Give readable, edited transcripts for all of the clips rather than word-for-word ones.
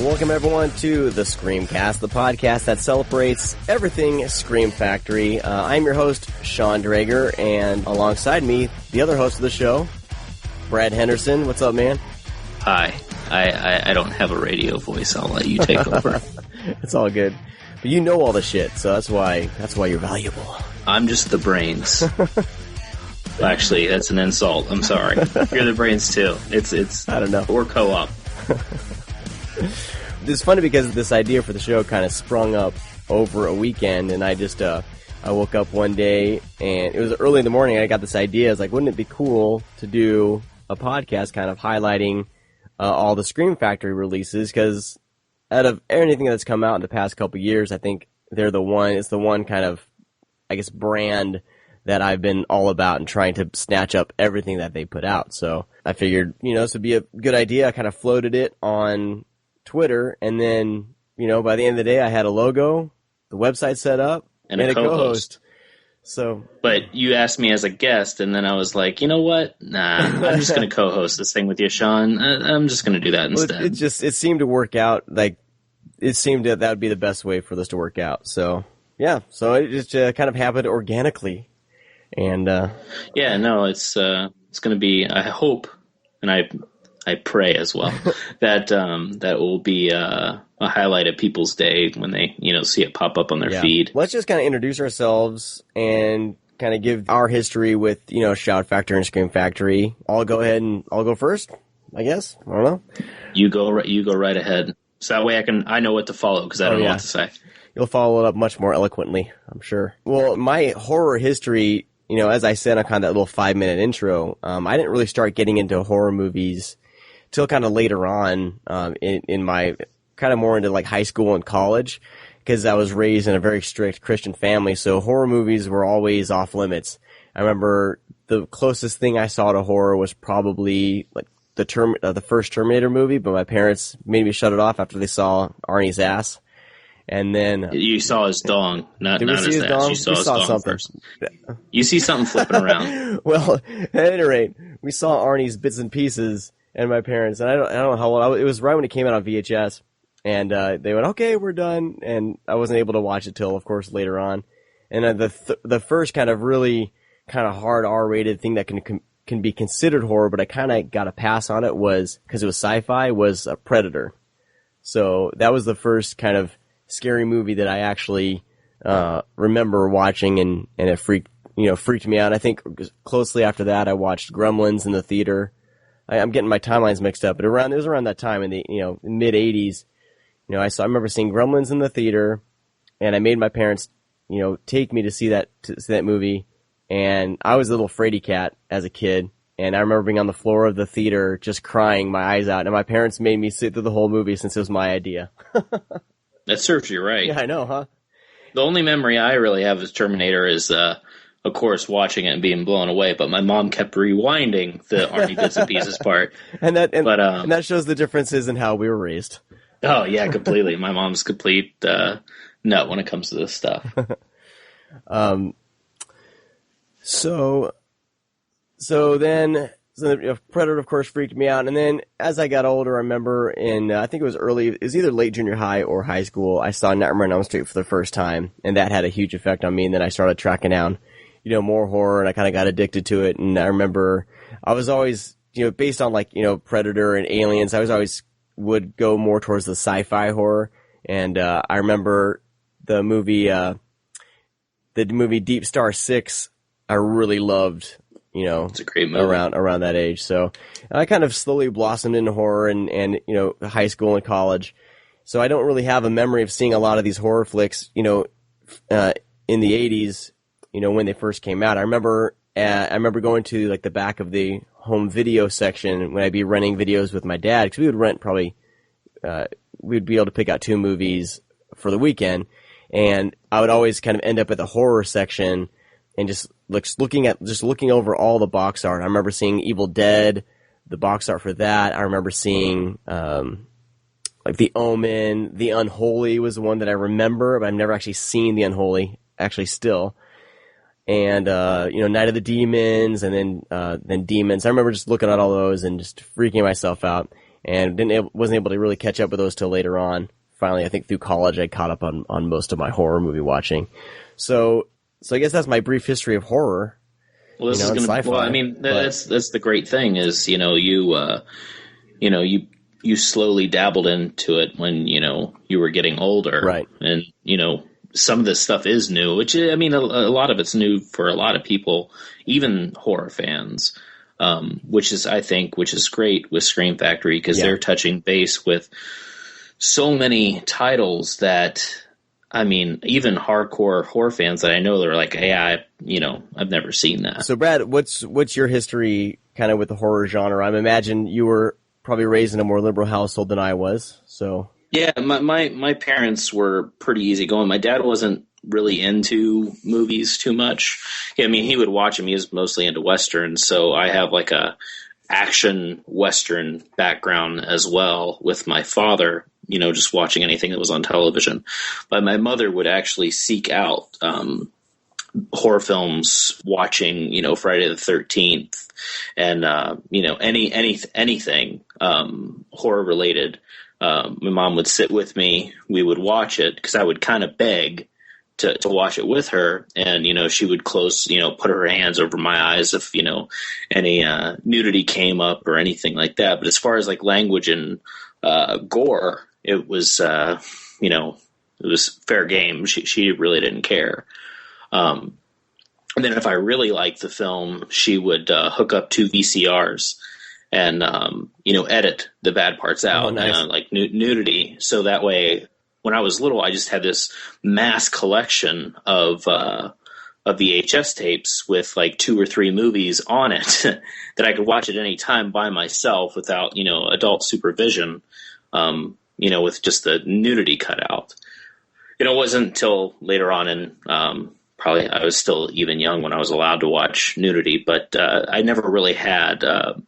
Welcome everyone to the ScreamCast, the podcast that celebrates everything Scream Factory. I'm your host, Sean Duregger, and alongside me, the other host of the show, Brad Henderson. What's up, man? Hi. I don't have a radio voice. I'll let you take over. It's all good. But you know all the shit, so that's why you're valuable. I'm just the brains. Actually, that's an insult. I'm sorry. You're the brains too. It's I don't know. We're co-op. It's funny because this idea for the show kind of sprung up over a weekend, and I woke up one day, and it was early in the morning, and I got this idea. I was like, wouldn't it be cool to do a podcast kind of highlighting all the Scream Factory releases? Because out of anything that's come out in the past couple years, I think it's the one kind of, I guess, brand that I've been all about and trying to snatch up everything that they put out. So I figured, this would be a good idea. I kind of floated it on Twitter, and then, by the end of the day, I had a logo, the website set up, and a co-host. So, but you asked me as a guest, and then I was like, you know what? Nah, I'm just going to co-host this thing with you, Sean. I'm just going to do that instead. It seemed to work out. Like, it seemed that would be the best way for this to work out. So, yeah. So it just kind of happened organically. And it's going to be, I hope, and I pray as well, that will be a highlight of people's day when they, see it pop up on their feed. Let's just kind of introduce ourselves and kind of give our history with, Shout Factory and Scream Factory. I'll go first, I guess. I don't know. You go right ahead. So that way I know what to follow, because I don't know what to say. You'll follow it up much more eloquently, I'm sure. Well, my horror history, as I said on kind of that little 5-minute intro, I didn't really start getting into horror movies till kind of later on in my kind of more into like high school and college, because I was raised in a very strict Christian family, so horror movies were always off limits. I remember the closest thing I saw to horror was probably like the first Terminator movie, but my parents made me shut it off after they saw Arnie's ass. And then you saw his dong, not his ass. Dong? You saw his dong something first. You see something flipping around. Well, at any rate, we saw Arnie's bits and pieces, and my parents, and I don't know how old it was right when it came out on VHS, and they went, okay, we're done, and I wasn't able to watch it till, of course, later on. And the first kind of really kind of hard R-rated thing that can be considered horror, but I kind of got a pass on it, was because it was sci-fi, was Predator. So that was the first kind of scary movie that I actually remember watching, and it freaked me out. I think closely after that I watched Gremlins in the theater. I'm getting my timelines mixed up, but it was around that time in the mid 80s. I remember seeing Gremlins in the theater, and I made my parents take me to see that movie, and I was a little fraidy cat as a kid. And I remember being on the floor of the theater just crying my eyes out, and my parents made me sit through the whole movie since it was my idea. That serves you right. Yeah, I know, huh? The only memory I really have of Terminator is, of course, watching it and being blown away. But my mom kept rewinding the Arnie bits and pieces part. And that shows the differences in how we were raised. Oh yeah, completely. My mom's complete nut when it comes to this stuff. So then Predator, of course, freaked me out. And then as I got older, I remember I think it was either late junior high or high school, I saw Nightmare on Elm Street for the first time. And that had a huge effect on me. And then I started tracking down, more horror, and I kind of got addicted to it. And I remember I was always, based on Predator and Aliens, I was always would go more towards the sci-fi horror. And I remember the movie Deep Star 6, I really loved. It's a great movie. Around that age. So I kind of slowly blossomed into horror and high school and college. So I don't really have a memory of seeing a lot of these horror flicks, in the 80s, when they first came out. I remember going to like the back of the home video section when I'd be renting videos with my dad, because we would rent we'd be able to pick out 2 movies for the weekend. And I would always kind of end up at the horror section and just looking over all the box art. I remember seeing Evil Dead, the box art for that. I remember seeing like The Omen. The Unholy was the one that I remember, but I've never actually seen The Unholy, actually still. And Night of the Demons, and then Demons. I remember just looking at all those and just freaking myself out. and wasn't able to really catch up with those till later on. Finally, I think through college, I caught up on most of my horror movie watching. So I guess that's my brief history of horror. Well, this is going to. Well, I mean, that's the great thing is you slowly dabbled into it when you were getting older, right? And some of this stuff is new, which I mean, a lot of it's new for a lot of people, even horror fans. Which is great with Scream Factory because they're touching base with so many titles that, I mean, even hardcore horror fans that I know, they're like, hey, I've never seen that. So Brad, what's your history kind of with the horror genre? I imagine you were probably raised in a more liberal household than I was. So yeah, my parents were pretty easygoing. My dad wasn't really into movies too much. I mean, he would watch them. He was mostly into Westerns. So I have like a action Western background as well with my father, just watching anything that was on television. But my mother would actually seek out horror films, watching, Friday the 13th and, anything horror related. My mom would sit with me. We would watch it because I would kind of beg to watch it with her. And, she would put her hands over my eyes if, any nudity came up or anything like that. But as far as like language and gore, it was, it was fair game. She really didn't care. And then if I really liked the film, she would hook up 2 VCRs and, edit the bad parts out, like nudity. So that way, when I was little, I just had this mass collection of VHS tapes with like 2 or 3 movies on it that I could watch at any time by myself without, adult supervision, with just the nudity cut out. It wasn't until later on in probably I was still even young when I was allowed to watch nudity, but I never really had,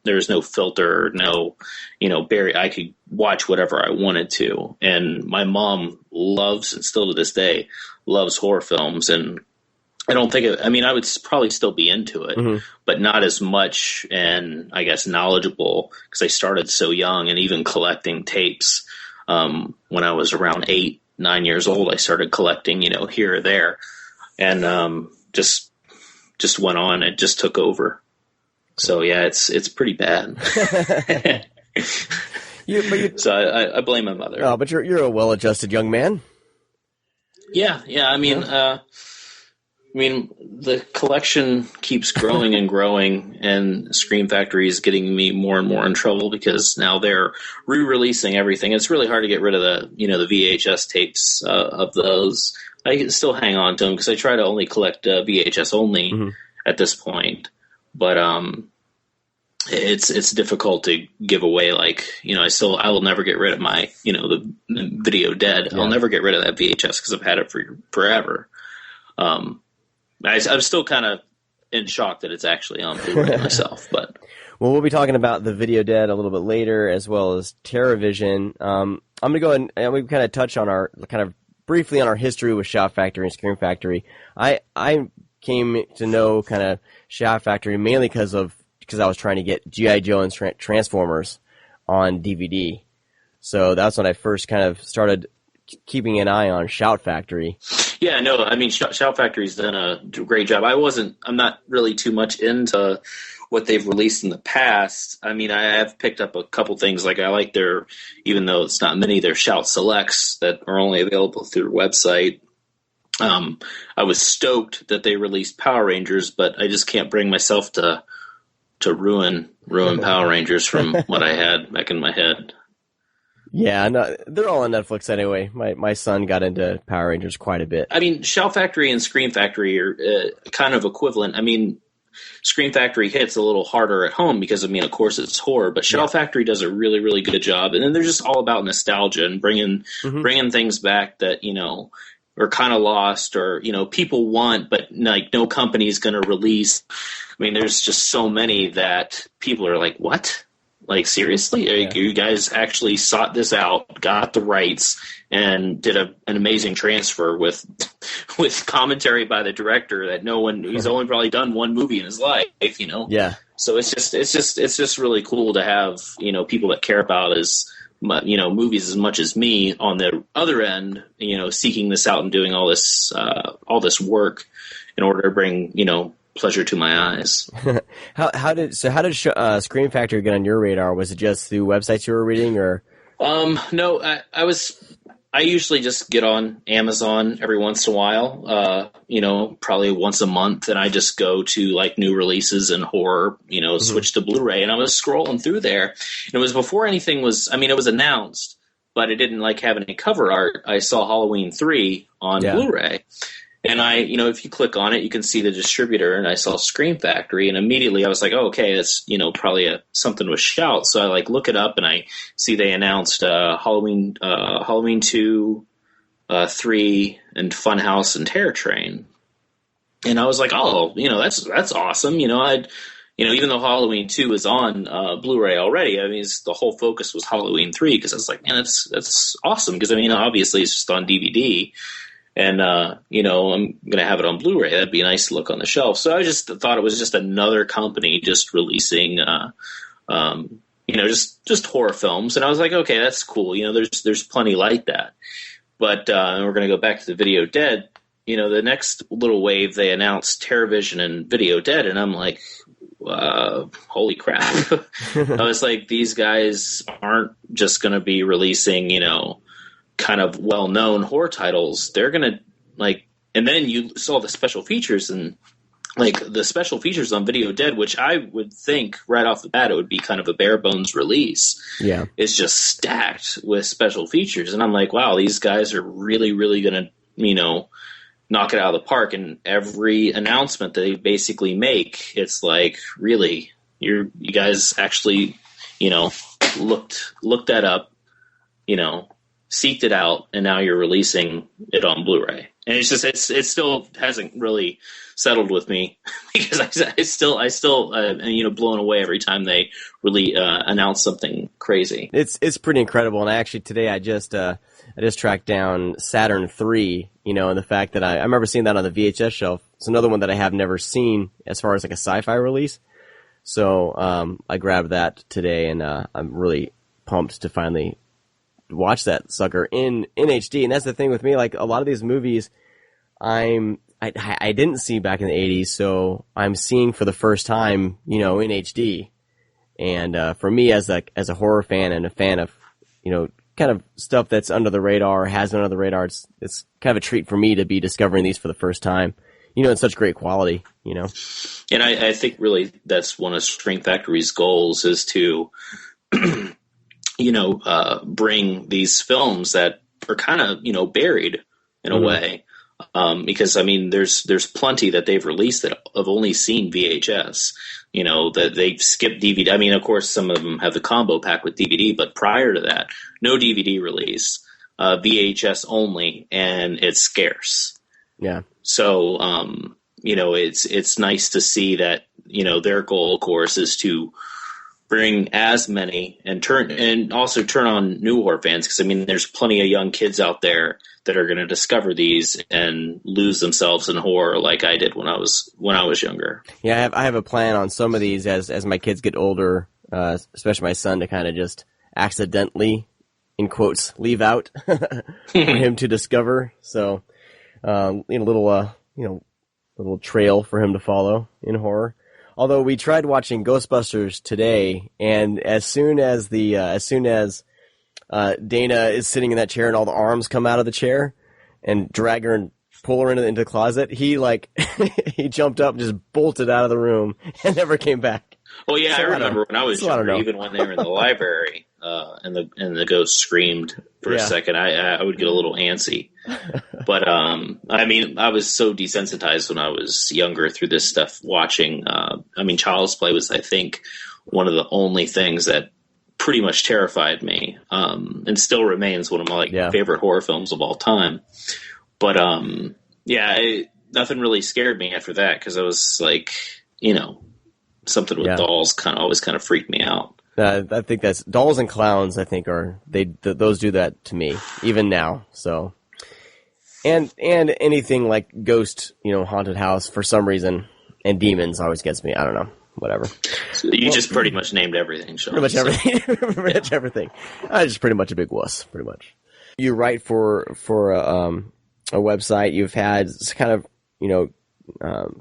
there was no filter, no, I could watch whatever I wanted to. And my mom loves, and still to this day, loves horror films. And I don't think I would probably still be into it, but not as much and I guess knowledgeable because I started so young and even collecting tapes. When I was around 8, 9 years old, I started collecting, here or there. And just went on. It just took over. So yeah, it's pretty bad. So I blame my mother. Oh, but you're a well-adjusted young man. Yeah. I mean, the collection keeps growing and growing, and Scream Factory is getting me more and more in trouble because now they're re-releasing everything. It's really hard to get rid of the VHS tapes of those. I can still hang on to them because I try to only collect VHS only at this point. But it's difficult to give away. Like, I will never get rid of my, the video dead. Yeah. I'll never get rid of that VHS because I've had it for forever. I'm still kind of in shock that it's actually on Blu-ray myself. But well, we'll be talking about the video dead a little bit later, as well as TerrorVision. I'm going to go and we kind of touch on our briefly on our history with Shout Factory and Scream Factory. I came to know kind of Shout Factory mainly because I was trying to get G.I. Joe and Transformers on DVD. So that's when I first kind of started keeping an eye on Shout Factory. Yeah, no, I mean, Shout Factory's done a great job. I'm not really too much into what they've released in the past. I mean, I have picked up a couple things. Like I like even though it's not many, their Shout Selects that are only available through their website. I was stoked that they released Power Rangers, but I just can't bring myself to ruin Power Rangers from what I had back in my head. Yeah, no, they're all on Netflix anyway. My son got into Power Rangers quite a bit. I mean, Shout Factory and Scream Factory are kind of equivalent. I mean, Scream Factory hits a little harder at home because, of course, it's horror. But Shout Factory does a really, really good job. And then they're just all about nostalgia and bringing things back that, are kind of lost or, people want, but like no company's going to release. I mean, there's just so many that people are like, what? Like, seriously? Yeah. You guys actually sought this out, got the rights, and did an amazing transfer with commentary by the director that he's only probably done one movie in his life, Yeah. So it's just really cool to have, people that care about movies as much as me on the other end, seeking this out and doing all this work in order to bring, pleasure to my eyes. How did Scream Factory get on your radar? Was it just through websites you were reading, or? No, I usually just get on Amazon every once in a while, probably once a month, and I just go to like new releases and horror, switch to Blu-ray, and I was scrolling through there. And it was before anything was, it was announced, but it didn't like have any cover art. I saw Halloween 3 on Blu-ray. And if you click on it, you can see the distributor, and I saw Scream Factory, and immediately I was like, oh, okay, that's, probably something with Shout. So I like look it up, and I see they announced Halloween 2, 3, and Funhouse and Terror Train. And I was like, oh, that's awesome. Even though Halloween 2 is on Blu-ray already, the whole focus was Halloween 3, because I was like, man, that's awesome, because obviously it's just on DVD. And, I'm going to have it on Blu-ray. That'd be nice to look on the shelf. So I just thought it was just another company just releasing, just horror films. And I was like, okay, that's cool. There's plenty like that. But we're going to go back to the Video Dead. The next little wave, they announced TerrorVision and Video Dead. And I'm like, holy crap. I was like, these guys aren't just going to be releasing, kind of well-known horror titles. They're gonna and then you saw the special features, and the special features on Video Dead, which I would think right off the bat it would be kind of a bare bones release. Yeah, it's just stacked with special features, and I'm like, wow, these guys are really, really gonna knock it out of the park. And every announcement that they basically make, it's like, really, you guys actually looked that up, seeked it out, and now you're releasing it on Blu-ray. And it's just it still hasn't really settled with me, because I still blown away every time they really announce something crazy. It's pretty incredible. And actually today I just tracked down Saturn 3, and the fact that I remember seeing that on the VHS shelf. It's another one that I have never seen as far as like a sci-fi release. So I grabbed that today, and I'm really pumped to finally watch that sucker in HD. And that's the thing with me, like a lot of these movies I didn't see back in the 80s, so I'm seeing for the first time, in HD. And for me as a horror fan and a fan of, kind of stuff that's under the radar, has been under the radar, it's kind of a treat for me to be discovering these for the first time, in such great quality, And I think really that's one of Scream Factory's goals, is to bring these films that are kind of, buried in a way. Because there's plenty that they've released that I've only seen VHS, that they've skipped DVD. Of course, some of them have the combo pack with DVD, but prior to that, no DVD release, VHS only, and it's scarce. Yeah. So, it's nice to see that, their goal, of course, is to bring as many and also turn on new horror fans, because there's plenty of young kids out there that are going to discover these and lose themselves in horror like I did when I was younger. Yeah, I have a plan on some of these as my kids get older, especially my son, to kind of just accidentally, in quotes, leave out for him to discover. So, little trail for him to follow in horror. Although we tried watching Ghostbusters today, and as soon as Dana is sitting in that chair and all the arms come out of the chair and drag her and pull her into the closet, he he jumped up and just bolted out of the room and never came back. Well, yeah, so I remember when I was younger, even when they were in the library, and the ghost screamed for a second, I would get a little antsy. But I was so desensitized when I was younger through this stuff. Watching, Child's Play was, I think, one of the only things that pretty much terrified me, and still remains one of my favorite horror films of all time. But nothing really scared me after that, because I was like, something with dolls always kind of freaked me out. I think that's dolls and clowns. I think those do that to me even now. So, and anything like ghost, haunted house for some reason, and demons always gets me. I don't know. whatever. So you just pretty much named everything, Sean. Pretty much everything. Pretty much everything. I'm just pretty much a big wuss, pretty much. You write for a website. You've had kind of,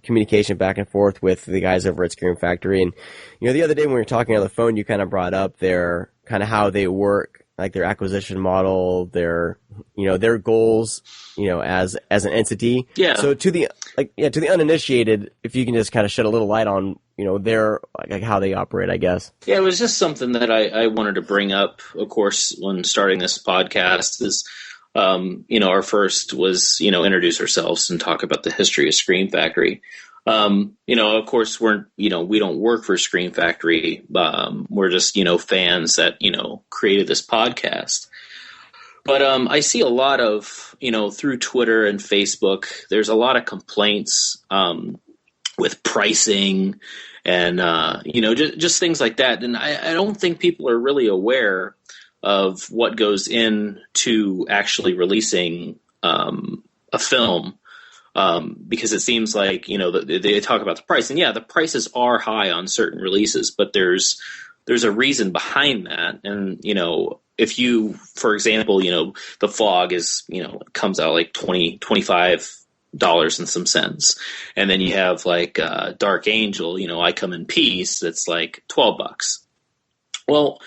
communication back and forth with the guys over at Scream Factory. And, the other day when we were talking on the phone, you kind of brought up their kind of how they work, like their acquisition model, their goals, as an entity. Yeah. So to the uninitiated, if you can just kind of shed a little light on, their, like how they operate, I guess. Yeah, it was just something that I wanted to bring up, of course, when starting this podcast is, our first was, introduce ourselves and talk about the history of Scream Factory. Of course, we don't work for Scream Factory. We're just, fans that, created this podcast. But I see a lot of, through Twitter and Facebook, there's a lot of complaints with pricing and, just things like that. And I don't think people are really aware of what goes into actually releasing a film. Because it seems like, they talk about the price. And yeah, the prices are high on certain releases, but there's a reason behind that. And, if you, for example, The Fog is, comes out like $25 and some cents. And then you have like Dark Angel, I Come in Peace, that's like $12. Well,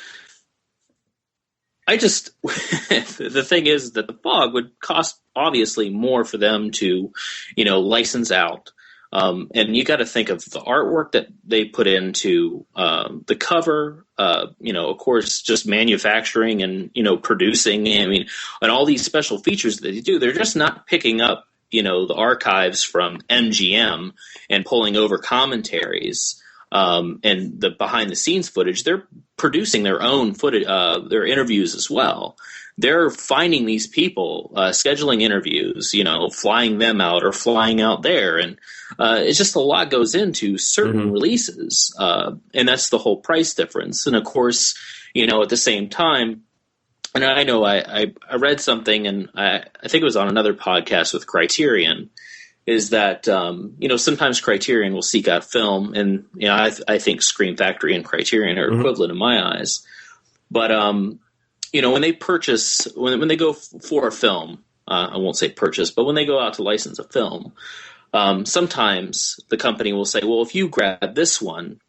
the thing is that The Fog would cost obviously more for them to, license out. And you got to think of the artwork that they put into the cover, of course, just manufacturing and, producing, and all these special features that they do. They're just not picking up, the archives from MGM and pulling over commentaries and the behind the scenes footage. They're producing their own footage, their interviews as well. They're finding these people, scheduling interviews, flying them out or flying out there. And it's just a lot goes into certain releases. And that's the whole price difference. And of course, at the same time, and I know I read something, and I think it was on another podcast with Criterion, is that, sometimes Criterion will seek out film, and, I think Scream Factory and Criterion are equivalent in my eyes. But, when they purchase, when they go for a film, I won't say purchase, but when they go out to license a film, sometimes the company will say, well, if you grab this one,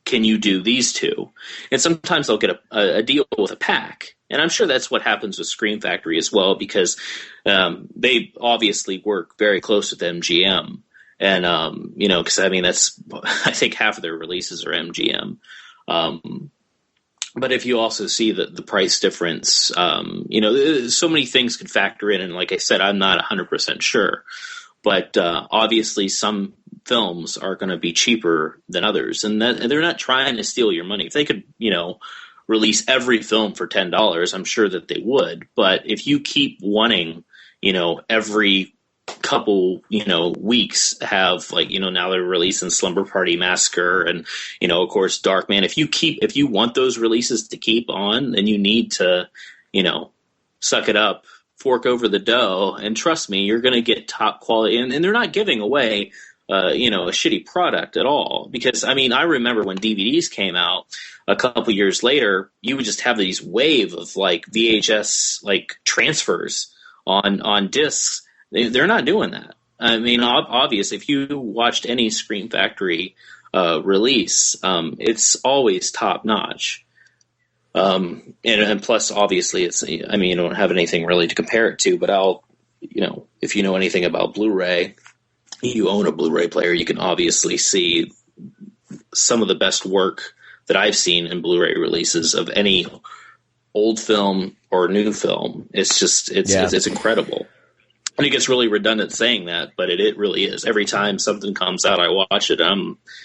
can you do these two? And sometimes they'll get a deal with a pack. And I'm sure that's what happens with Scream Factory as well, because they obviously work very close with MGM. And, because that's, I think half of their releases are MGM. But if you also see the price difference, so many things could factor in. And like I said, I'm not 100% sure. But obviously some films are going to be cheaper than others. And they're not trying to steal your money. If they could, release every film for $10, I'm sure that they would. But if you keep wanting, every couple, weeks have like, now they're releasing Slumber Party Massacre and, of course, Darkman. If you want those releases to keep on, then you need to, suck it up, fork over the dough, and trust me, you're going to get top quality. And they're not giving away, a shitty product at all. Because, I remember when DVDs came out a couple years later, you would just have these wave of like VHS like transfers on discs. They're not doing that. Obviously, if you watched any Scream Factory release, it's always top notch. And plus, obviously, it's, you don't have anything really to compare it to, but if you know anything about Blu-ray, you own a Blu-ray player, you can obviously see some of the best work that I've seen in Blu-ray releases of any old film or new film. It's just, it's incredible. And it gets really redundant saying that, but it really is. Every time something comes out, I watch it,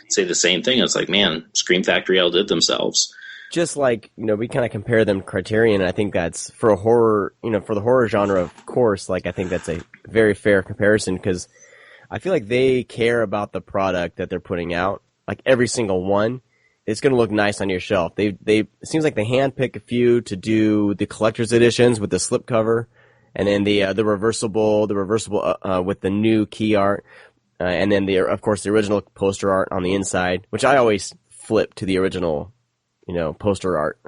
say the same thing. It's like, man, Scream Factory outdid themselves. Just like, we kind of compare them to Criterion, and I think that's, for a horror, for the horror genre, of course, like, I think that's a very fair comparison, because I feel like they care about the product that they're putting out. Like, every single one, it's going to look nice on your shelf. It seems like they handpick a few to do the collector's editions with the slipcover, and then the reversible with the new key art. and then of course, the original poster art on the inside, which I always flip to the original, poster art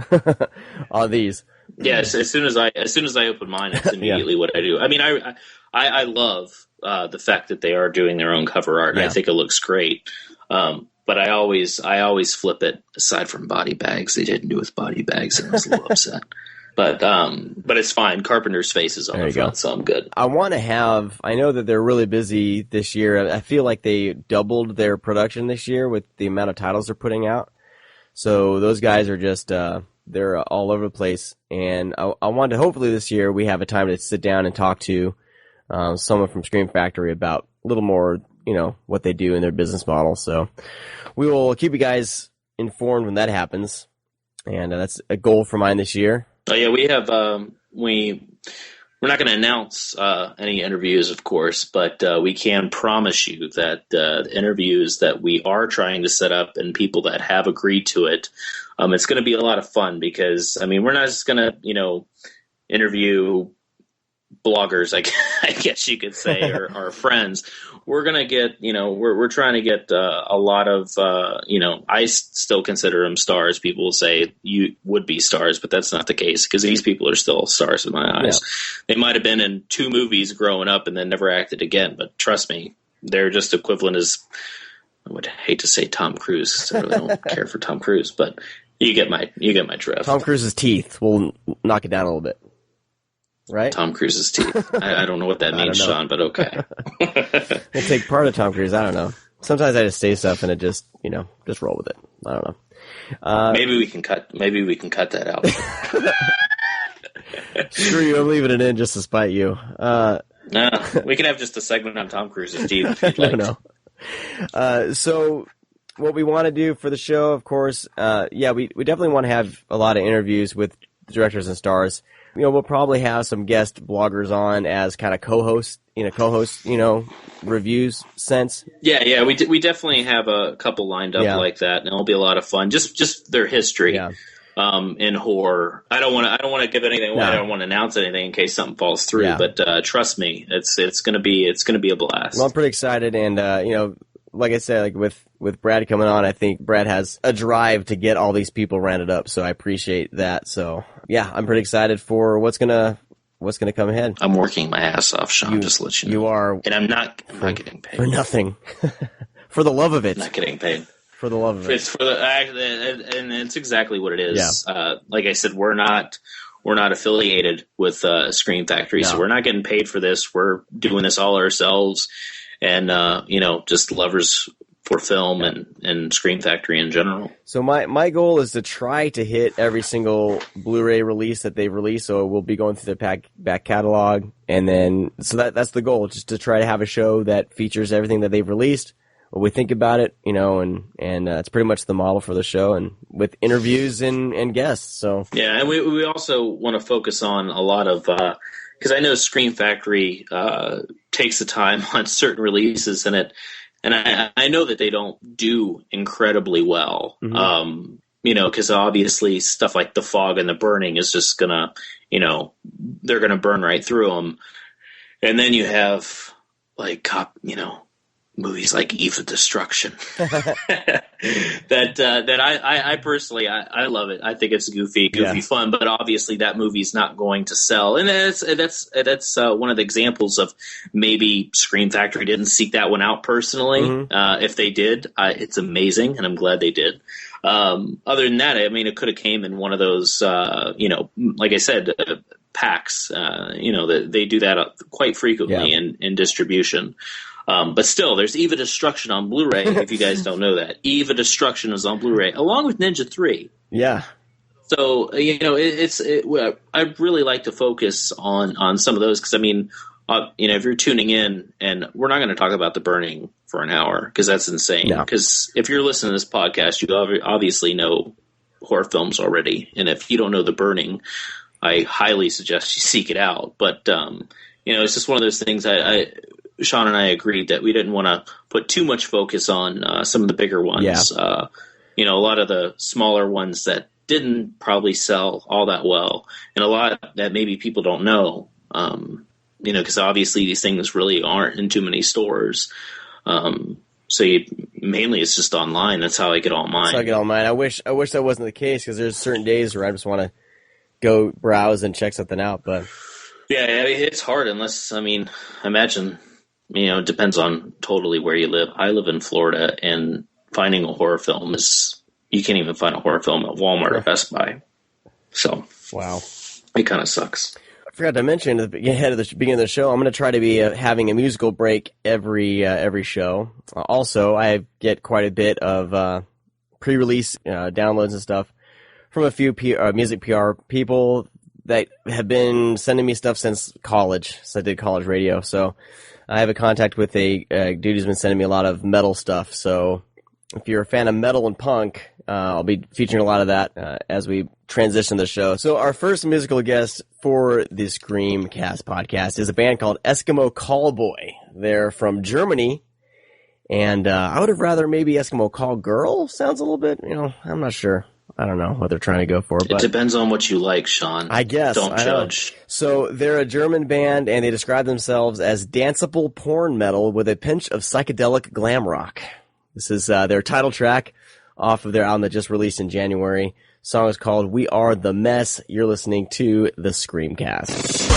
on these. Yes, as soon as I open mine, it's immediately what I do. I mean, I love the fact that they are doing their own cover art. And I think it looks great. But I always flip it. Aside from body bags, they didn't do with body bags, and I was a little upset. But it's fine. Carpenter's face is on the front, so I'm good. I know that they're really busy this year. I feel like they doubled their production this year with the amount of titles they're putting out. So those guys are just, they're all over the place. And I wanted to, hopefully this year we have a time to sit down and talk to someone from Scream Factory about a little more, what they do in their business model. So we will keep you guys informed when that happens. And that's a goal for mine this year. Oh yeah, we have, we're not going to announce any interviews, of course, but we can promise you that the interviews that we are trying to set up and people that have agreed to it, it's going to be a lot of fun because, I mean, we're not just going to, interview bloggers, I guess you could say, or our friends. We're going to get, we're trying to get a lot of, I still consider them stars. People will say you would be stars, but that's not the case because these people are still stars in my eyes. Yeah. They might have been in 2 movies growing up and then never acted again, but trust me, they're just equivalent as, I would hate to say Tom Cruise because I really don't care for Tom Cruise, but you get my drift. Take Cruise's teeth will knock it down a little bit. Right? Tom Cruise's teeth. I don't know what that means, Sean, but okay. They take part of Tom Cruise. I don't know. Sometimes I just say stuff and it just, just roll with it. I don't know. Maybe we can cut that out. Screw you. I'm leaving it in just to spite you. No, we can have just a segment on Tom Cruise's teeth if you'd like. No. So what we want to do for the show, of course, we definitely want to have a lot of interviews with directors and stars. We'll probably have some guest bloggers on as kind of co-host, reviews sense. Yeah, we definitely have a couple lined up like that, and it'll be a lot of fun. Just their history in horror. I don't want to give anything away. I don't want to announce anything in case something falls through. Yeah. But trust me, it's gonna be a blast. Well, I'm pretty excited, and like I said, like with Brad coming on, I think Brad has a drive to get all these people rounded up, so I appreciate that. So yeah, I'm pretty excited for what's gonna come ahead. I'm working my ass off, Sean. Just to let you know. You are, and I'm not getting paid for nothing. For the love of it, not getting paid. For the love of it, it's for the and it's exactly what it is. Yeah. Like I said, we're not affiliated with Scream Factory, so we're not getting paid for this. We're doing this all ourselves. And, just lovers for film and Scream Factory in general. So my goal is to try to hit every single Blu-ray release that they've released. So we'll be going through their back catalog. And then, so that's the goal, just to try to have a show that features everything that they've released, what we think about it, and it's pretty much the model for the show, and with interviews and guests. So yeah, and we also want to focus on a lot of, because I know Scream Factory takes the time on certain releases in it, and I know that they don't do incredibly well. Mm-hmm. Because obviously stuff like The Fog and The Burning is just gonna, they're gonna burn right through them, and then you have like movies like Eve of Destruction that I personally I love it. I think it's goofy fun, but obviously that movie's not going to sell, and that's one of the examples of maybe Scream Factory didn't seek that one out personally. Mm-hmm. If they did, it's amazing, and I'm glad they did. Other than that, I mean, it could have came in one of those, like I said, packs. They do that quite frequently in distribution. But still, there's Eve of Destruction on Blu-ray, if you guys don't know that. Eve of Destruction is on Blu-ray, along with Ninja 3. Yeah. So, I really like to focus on some of those, because, I mean, if you're tuning in, and we're not going to talk about The Burning for an hour, because that's insane. Because if you're listening to this podcast, you obviously know horror films already. And if you don't know The Burning, I highly suggest you seek it out. But, it's just one of those things Sean and I agreed that we didn't want to put too much focus on some of the bigger ones. Yeah. A lot of the smaller ones that didn't probably sell all that well, and a lot that maybe people don't know, because obviously these things really aren't in too many stores. So mainly it's just online. That's how I get all mine. So I get all mine. I wish that wasn't the case, because there's certain days where I just want to go browse and check something out. But yeah, it's hard unless, I mean, imagine, it depends on totally where you live. I live in Florida, and finding a horror film you can't even find a horror film at Walmart or Best Buy. So wow, it kind of sucks. I forgot to mention at the beginning of the show, I'm going to try to be having a musical break every show. Also, I get quite a bit of pre-release downloads and stuff from a few music PR people that have been sending me stuff since college. So I did college radio. So I have a contact with a dude who's been sending me a lot of metal stuff. So if you're a fan of metal and punk, I'll be featuring a lot of that as we transition the show. So our first musical guest for the ScreamCast podcast is a band called Eskimo Callboy. They're from Germany, and I would have rather maybe Eskimo Call Girl sounds a little bit, I'm not sure. I don't know what they're trying to go for. But it depends on what you like, Sean. I guess. Don't judge. So they're a German band, and they describe themselves as danceable porn metal with a pinch of psychedelic glam rock. This is their title track off of their album that just released in January. The song is called We Are the Mess. You're listening to the ScreamCast.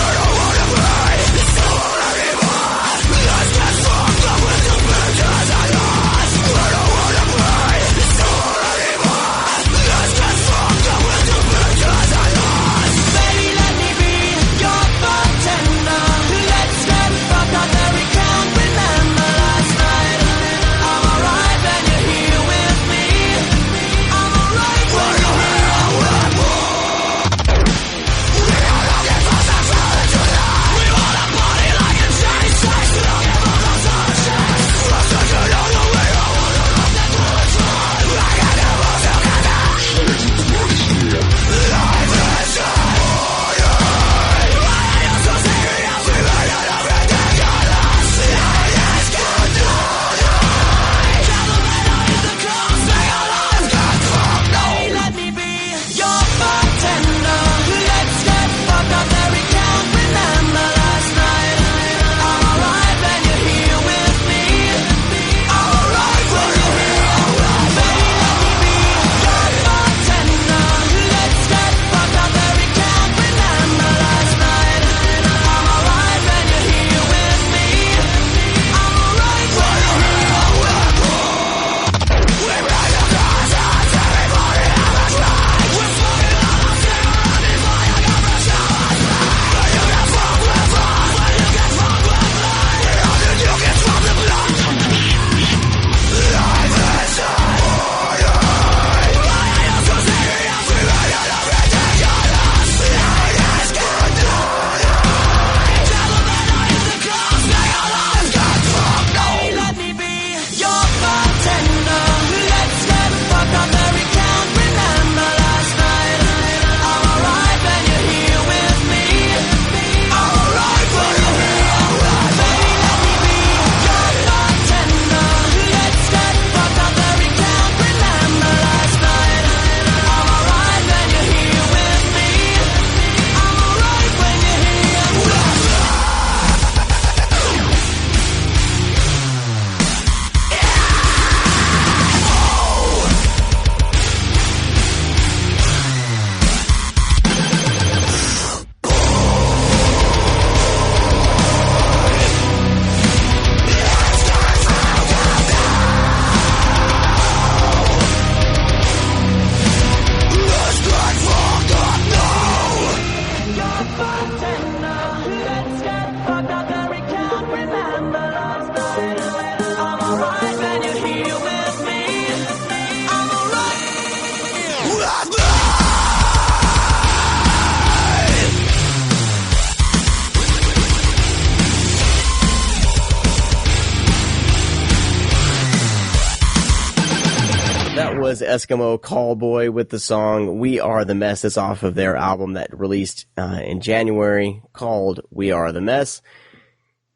Was Eskimo Callboy with the song We Are the Mess. It's off of their album that released in January called We Are the Mess.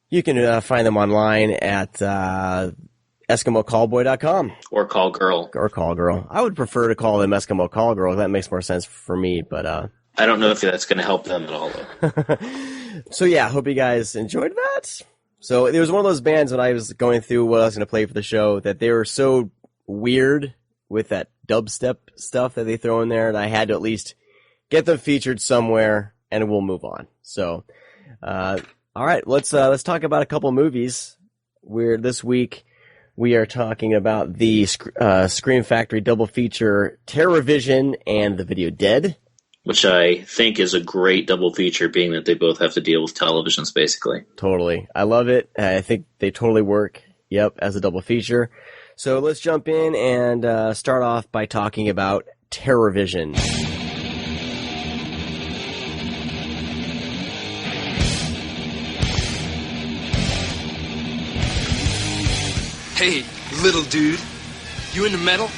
You can find them online at EskimoCallboy.com. Or Call Girl. Or Call Girl. I would prefer to call them Eskimo Call Girl. That makes more sense for me, but I don't know if that's going to help them at all, though. So yeah, hope you guys enjoyed that. So there was one of those bands when I was going through what I was going to play for the show that they were so weird with that dubstep stuff that they throw in there, and I had to at least get them featured somewhere, and we'll move on. So, all right, let's talk about a couple movies. This week we are talking about the Scream Factory double feature, TerrorVision and The Video Dead. Which I think is a great double feature, being that they both have to deal with televisions, basically. Totally. I love it. I think they totally work, as a double feature. So let's jump in and start off by talking about TerrorVision. Hey, little dude. You into metal?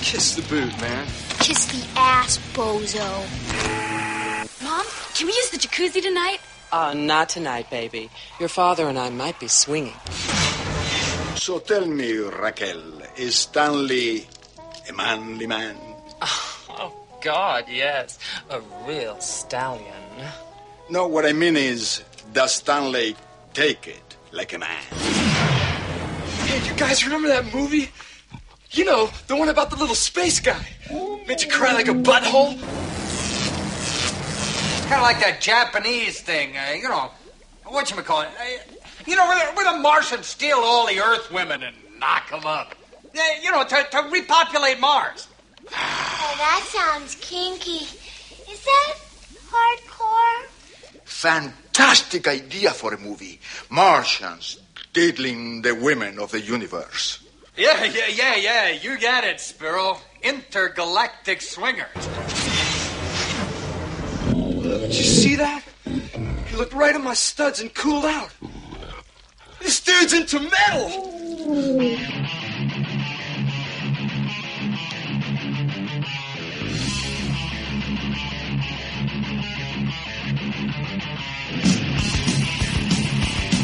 Kiss the boot, man. Kiss the ass, bozo. Mom, can we use the jacuzzi tonight? Not tonight, baby. Your father and I might be swinging. So tell me, Raquel, is Stanley a manly man? Oh, God, yes. A real stallion. No, what I mean is, does Stanley take it like a man? Hey, you guys remember that movie? You know, the one about the little space guy. Made you cry like a butthole? Kind of like that Japanese thing, whatchamacallit? Where the Martians steal all the Earth women and knock them up. To repopulate Mars. Oh, that sounds kinky. Is that hardcore? Fantastic idea for a movie. Martians diddling the women of the universe. Yeah, you got it, Spiro. Intergalactic swingers. Did you see that? He looked right at my studs and cooled out. This dude's into metal!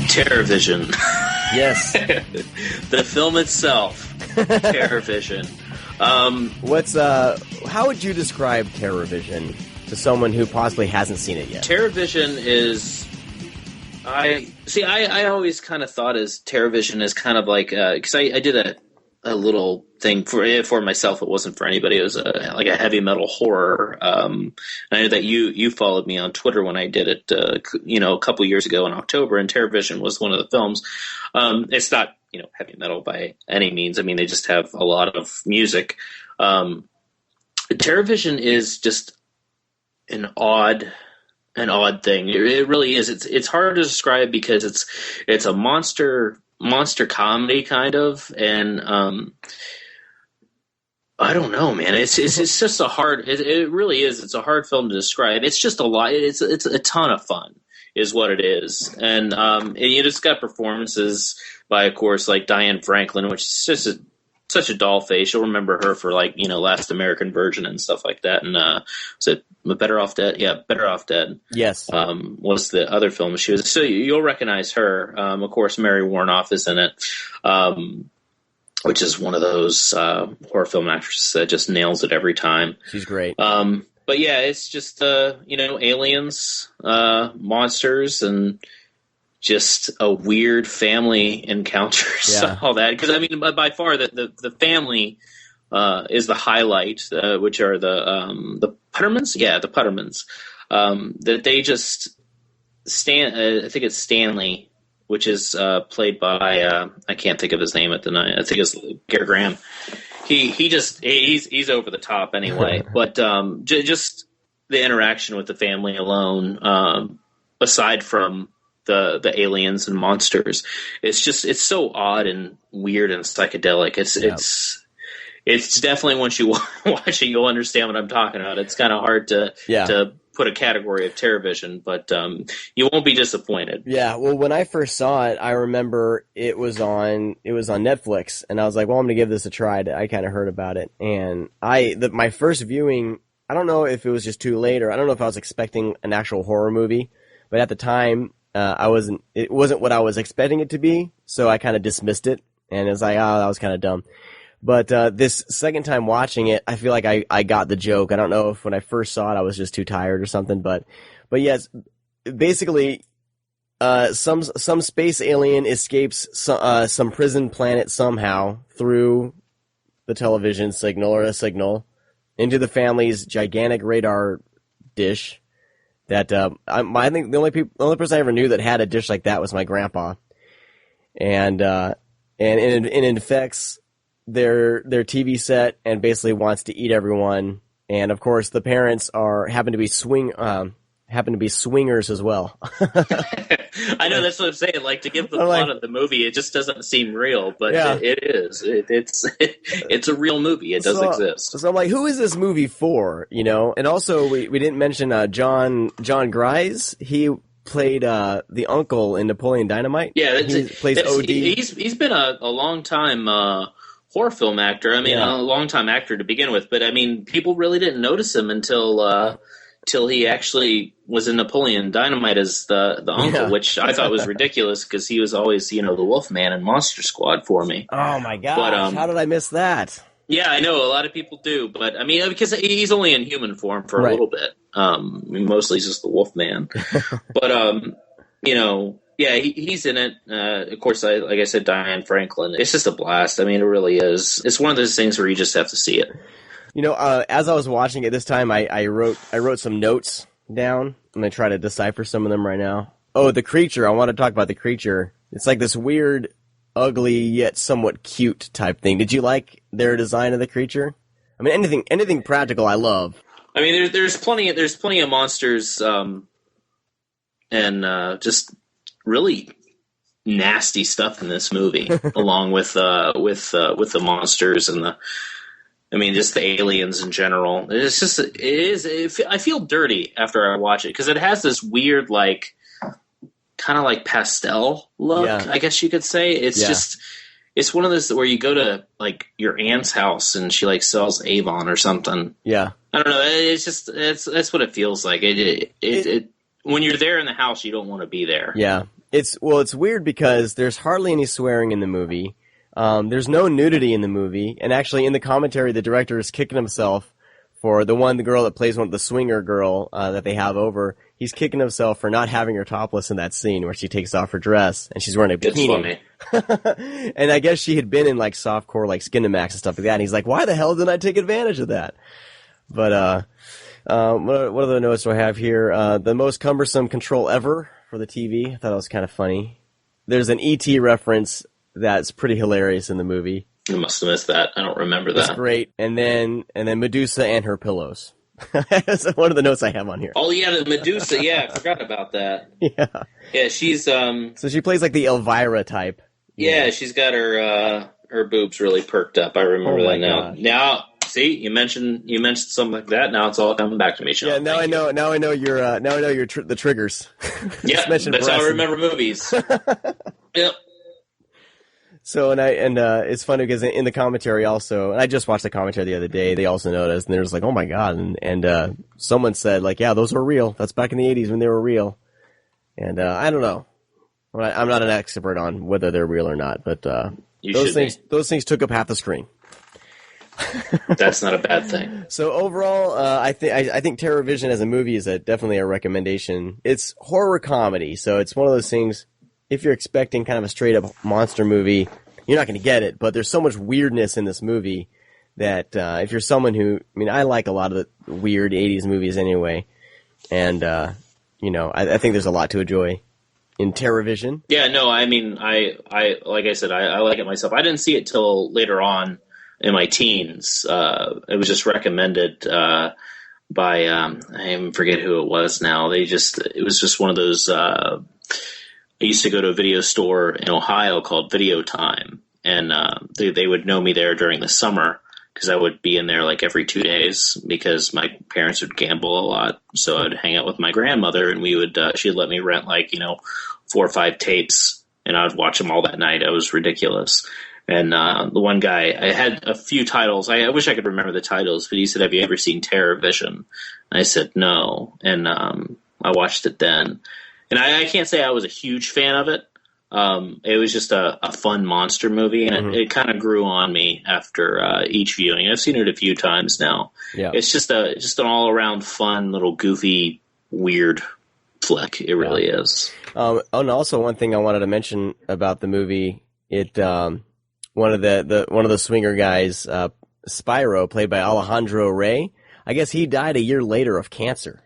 TerrorVision. Yes. The film itself. TerrorVision. How would you describe TerrorVision to someone who possibly hasn't seen it yet? TerrorVision is... I always kind of thought as TerrorVision is kind of like... Because I did a little thing for myself. It wasn't for anybody. It was like a heavy metal horror. And I know that you followed me on Twitter when I did it, a couple years ago in October, and TerrorVision was one of the films. It's not, heavy metal by any means. I mean, they just have a lot of music. TerrorVision is just an odd thing. It really is. It's hard to describe because it's a monster comedy kind of, and I don't know, man. It's just a hard. It really is. It's a hard film to describe. It's just a lot. It's a ton of fun, is what it is, and you just got performances by, of course, like Diane Franklin, which is just such a doll face. You'll remember her for Last American Virgin and stuff like that. And was it Better Off Dead? Yeah, Better Off Dead. Yes. Was the other film she was. So you'll recognize her. Of course, Mary Warnoff is in it, which is one of those horror film actresses that just nails it every time. She's great. But yeah, it's just aliens, monsters, and just a weird family encounters, all that. Because I mean, by far the family is the highlight, which are the Puttermans. Yeah, the Puttermans. That they just I think it's Stanley, which is played by I can't think of his name at the night. I think it's Gary Graham. He's over the top anyway. But just the interaction with the family alone, aside from the aliens and monsters, it's so odd and weird and psychedelic. It's definitely, once you watch it, you'll understand what I'm talking about. It's kind of hard to put a category of TerrorVision, but you won't be disappointed. Yeah, well, when I first saw it, I remember it was on Netflix, and I was like, well, I'm going to give this a try. I kind of heard about it, and my first viewing, I don't know if it was just too late, or I don't know if I was expecting an actual horror movie, but at the time, it wasn't what I was expecting it to be, so I kind of dismissed it, and it was like, that was kind of dumb. But this second time watching it, I feel like I got the joke. I don't know if when I first saw it I was just too tired or something, but yes, basically some space alien escapes some prison planet somehow through the television signal or a signal into the family's gigantic radar dish. That I think the only person I ever knew that had a dish like that was my grandpa, and it infects their TV set and basically wants to eat everyone. And of course, the parents happen to be swingers as well. I know, that's what I'm saying. Like, to give the plot of the movie, it just doesn't seem real, but it is. It's a real movie. It does exist. So I'm like, who is this movie for? You know. And also, we didn't mention John Grise. He played the uncle in Napoleon Dynamite. Yeah, he plays OD. He's been a long time horror film actor. I mean, a long time actor to begin with. But I mean, people really didn't notice him until he actually was in Napoleon Dynamite as the uncle, which I thought was ridiculous because he was always, the Wolfman in Monster Squad for me. Oh my gosh, but, how did I miss that? Yeah, I know, a lot of people do, but I mean, because he's only in human form for a little bit. Mostly he's just the Wolfman. But, he's in it. Of course, like I said, Diane Franklin. It's just a blast. I mean, it really is. It's one of those things where you just have to see it. As I was watching it this time, I wrote some notes down. I'm going to try to decipher some of them right now. Oh, the creature. I want to talk about the creature. It's like this weird, ugly, yet somewhat cute type thing. Did you like their design of the creature? I mean, anything practical I love. I mean, there's plenty of monsters, and just really nasty stuff in this movie, along with the monsters and just the aliens in general. I feel dirty after I watch it because it has this weird, like, kind of like pastel look, I guess you could say. It's one of those where you go to, like, your aunt's house and she, like, sells Avon or something. Yeah. I don't know. It's just, that's what it feels like. It when you're there in the house, you don't want to be there. Yeah. It's weird because there's hardly any swearing in the movie. There's no nudity in the movie, and actually in the commentary, the director is kicking himself for the girl that plays the swinger girl that they have over. He's kicking himself for not having her topless in that scene where she takes off her dress and she's wearing a bikini. And I guess she had been in like softcore, like Skinemax and stuff like that. And he's like, "Why the hell didn't I take advantage of that?" But what other notes do I have here? The most cumbersome control ever for the TV. I thought it was kind of funny. There's an ET reference that's pretty hilarious in the movie. I must have missed that. I don't remember that. That's great. And then Medusa and her pillows. That's one of the notes I have on here. Oh yeah, the Medusa. Yeah, I forgot about that. Yeah, she's So she plays like the Elvira type. Yeah, she's got her boobs really perked up. I remember that now. Gosh. Now, see, you mentioned something like that. Now it's all coming back to me, Sean. Yeah, now I know the triggers. Yeah, that's how I remember movies. Yep. So it's funny because in the commentary also, and I just watched the commentary the other day, they also noticed, and they're just like, "Oh my god!" And someone said like, "Yeah, those were real. That's back in the '80s when they were real." And I don't know, I'm not an expert on whether they're real or not, but those things took up half the screen. That's not a bad thing. So overall, I think TerrorVision as a movie is definitely a recommendation. It's horror comedy, so it's one of those things. If you're expecting kind of a straight up monster movie, you're not going to get it. But there's so much weirdness in this movie that if you're someone I like a lot of the weird '80s movies anyway, and I think there's a lot to enjoy in TerrorVision. Yeah, no, I mean, I like I said, I like it myself. I didn't see it till later on in my teens. It was just recommended by I forget who it was now. It was just one of those. I used to go to a video store in Ohio called Video Time, and they would know me there during the summer because I would be in there like every 2 days because my parents would gamble a lot. So I'd hang out with my grandmother, and she'd let me rent 4 or 5 tapes, and I'd watch them all that night. It was ridiculous. And the one guy, I had a few titles. I wish I could remember the titles, but he said, "Have you ever seen TerrorVision?" And I said, "No." And I watched it then. And I can't say I was a huge fan of it. It was just a fun monster movie, and it kind of grew on me after each viewing. I've seen it a few times now. Yeah. It's just an all-around fun, little goofy, weird flick. It really is. And also one thing I wanted to mention about the movie, one of the swinger guys, Spyro, played by Alejandro Rey, I guess he died a year later of cancer.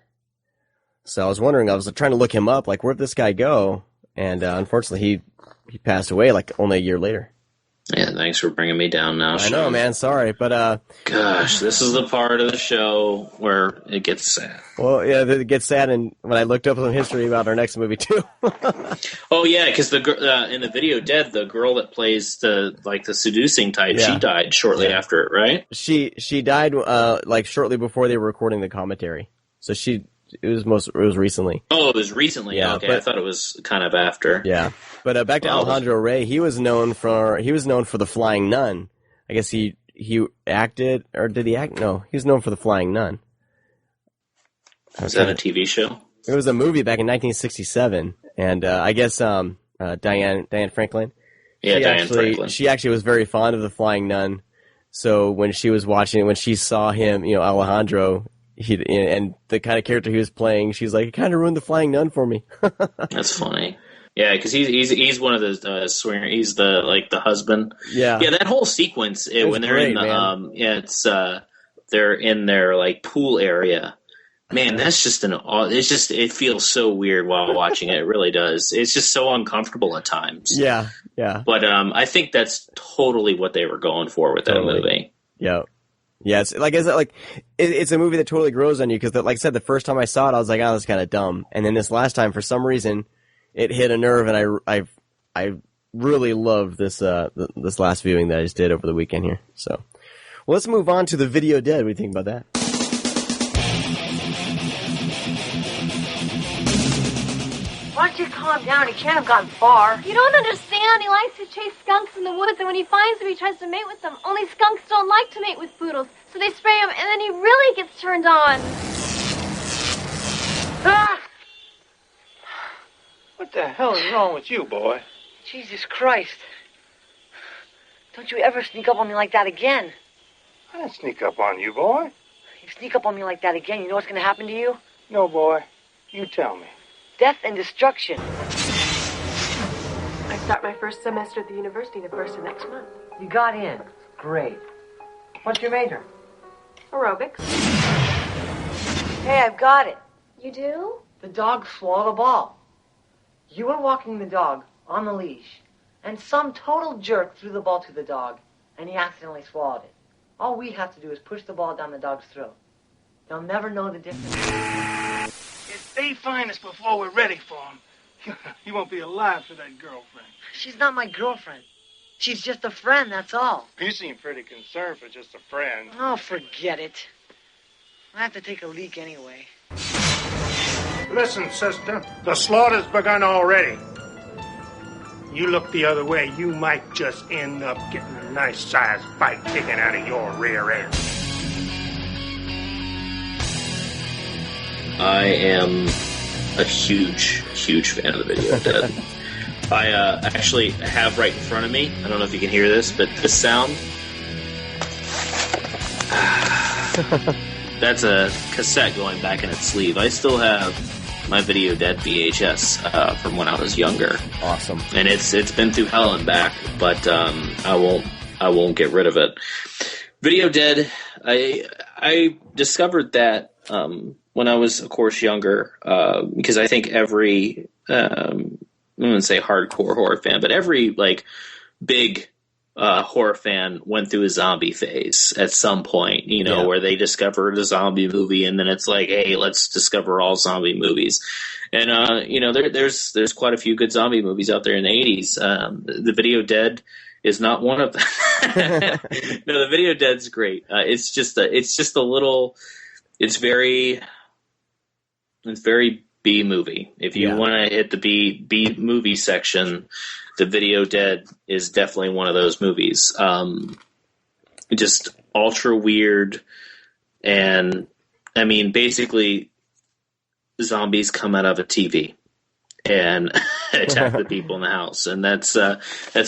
So I was wondering, I was trying to look him up, like, where'd this guy go? And unfortunately, he passed away like only a year later. Yeah, thanks for bringing me down now, Sean. I know, man. Sorry, but gosh, this is the part of the show where it gets sad. Well, yeah, it gets sad, and when I looked up some history about our next movie too. Oh yeah, because in the Video Dead, the girl that plays the seducing type, she died shortly after it, right? She died like shortly before they were recording the commentary. So it was recently. Oh, it was recently. Yeah, okay, I thought it was kind of after. Yeah, but back to Alejandro Rey, he was known for The Flying Nun. I guess he acted, or did he act? No, he was known for The Flying Nun. Was that a TV show? It was a movie back in 1967, and I guess Diane Franklin. Yeah, Diane Franklin. She actually was very fond of The Flying Nun. So when she was watching, when she saw him, Alejandro. And the kind of character he was playing, she's like, it kind of ruined The Flying Nun for me. That's funny. Yeah, because he's one of the swinger. He's the husband. Yeah, that whole sequence when they're in the they're in their like pool area. Man, that's just it feels so weird while watching it. It really does. It's just so uncomfortable at times. Yeah. But I think that's totally what they were going for with that movie. Yeah. Yeah, it's it's a movie that totally grows on you because, like I said, the first time I saw it, I was like, "Oh, that's kind of dumb." And then this last time, for some reason, it hit a nerve, and I really loved this this last viewing that I just did over the weekend here. So, well, let's move on to the Video Dead. What do you think about that? Why don't you calm down? He can't have gotten far. You don't understand. He likes to chase skunks in the woods, and when he finds them, he tries to mate with them. Only skunks don't like to mate with poodles, so they spray him, and then he really gets turned on. Ah! What the hell is wrong with you, boy? Jesus Christ. Don't you ever sneak up on me like that again. I didn't sneak up on you, boy. You sneak up on me like that again, you know what's going to happen to you? No, boy. You tell me. Death and destruction. I start my first semester at the university the first of next month. You got in. Great. What's your major? Aerobics. Hey, I've got it. You do? The dog swallowed a ball. You were walking the dog on the leash, and some total jerk threw the ball to the dog, and he accidentally swallowed it. All we have to do is push the ball down the dog's throat. They'll never know the difference. If they find us before we're ready for them, you won't be alive for that girlfriend. She's not my girlfriend. She's just a friend, that's all. You seem pretty concerned for just a friend. Oh, forget it. I have to take a leak anyway. Listen, sister, the slaughter's begun already. You look the other way, you might just end up getting a nice-sized bite taken out of your rear end. I am a huge fan of the Video Dead. I actually have right in front of me, I don't know if you can hear this, but the sound, that's a cassette going back in its sleeve. I still have my Video Dead VHS from when I was younger. Awesome. And it's been through hell and back, but I won't get rid of it. Video Dead, I discovered that when I was, of course, younger, because I think every, I wouldn't say hardcore horror fan, but every big horror fan went through a zombie phase at some point, where they discovered a zombie movie, and then it's like, hey, let's discover all zombie movies. And there's quite a few good zombie movies out there in the 80s. The Video Dead is not one of them. No, the Video Dead's great. It's just a little. It's very B movie. If you want to hit the B movie section, the Video Dead is definitely one of those movies. Just ultra weird, and I mean, basically, zombies come out of a TV and attack the people in the house, and that's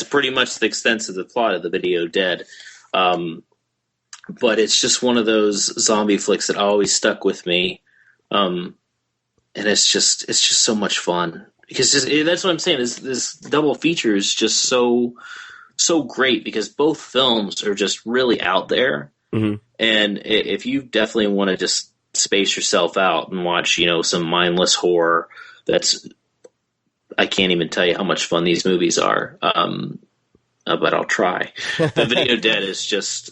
pretty much the extent of the plot of the Video Dead. But it's just one of those zombie flicks that always stuck with me. it's just so much fun because that's what I'm saying. This double feature is just so great because both films are just really out there. Mm-hmm. And if you definitely want to just space yourself out and watch, some mindless horror, I can't even tell you how much fun these movies are. But I'll try. The Video Dead is just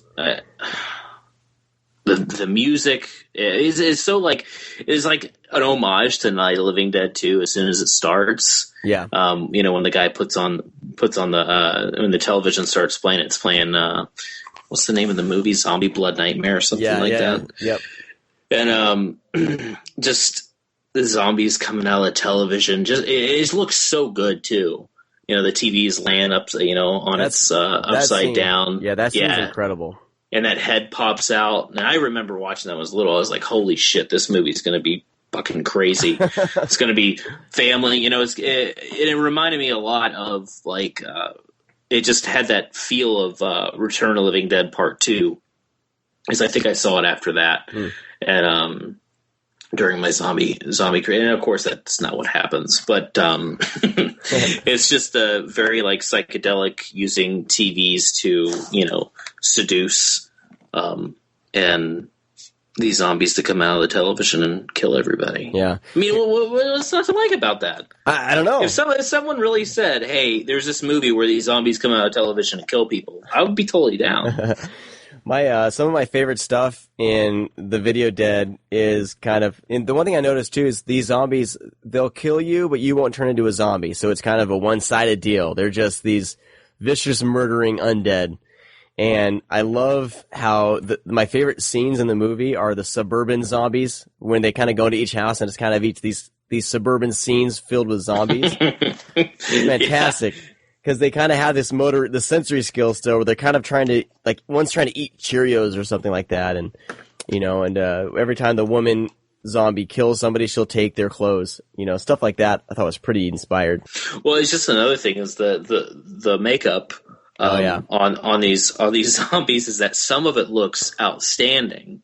the music is so it's like an homage to Night of the Living Dead 2 as soon as it starts. Yeah. When the guy puts on the when the television starts playing, it's playing what's the name of the movie? Zombie Blood Nightmare or something that. Yep. And just the zombies coming out of the television, it looks so good too. The TV's laying up, on its upside down. Yeah, that seems incredible. And that head pops out. And I remember watching that when I was little. I was like, holy shit, this movie's going to be fucking crazy. It's going to be family. It reminded me a lot of, it just had that feel of Return of the Living Dead Part 2. Because I think I saw it after that. And during my zombie career. And of course, that's not what happens. But it's just a very psychedelic, using TVs to seduce and these zombies to come out of the television and kill everybody. Yeah, I mean, what's not to like about that? I don't know. If someone really said, "Hey, there's this movie where these zombies come out of television and kill people," I would be totally down. Some of my favorite stuff in the Video Dead is and the one thing I noticed too is these zombies, they'll kill you, but you won't turn into a zombie. So it's kind of a one-sided deal. They're just these vicious murdering undead. And I love how my favorite scenes in the movie are the suburban zombies when they kind of go into each house and it's kind of these suburban scenes filled with zombies. It's fantastic. Yeah. Because they kind of have the sensory skills still, where they're kind of trying to, one's trying to eat Cheerios or something like that, and every time the woman zombie kills somebody, she'll take their clothes, stuff like that. I thought was pretty inspired. Well, it's just another thing is the makeup on these zombies is that some of it looks outstanding,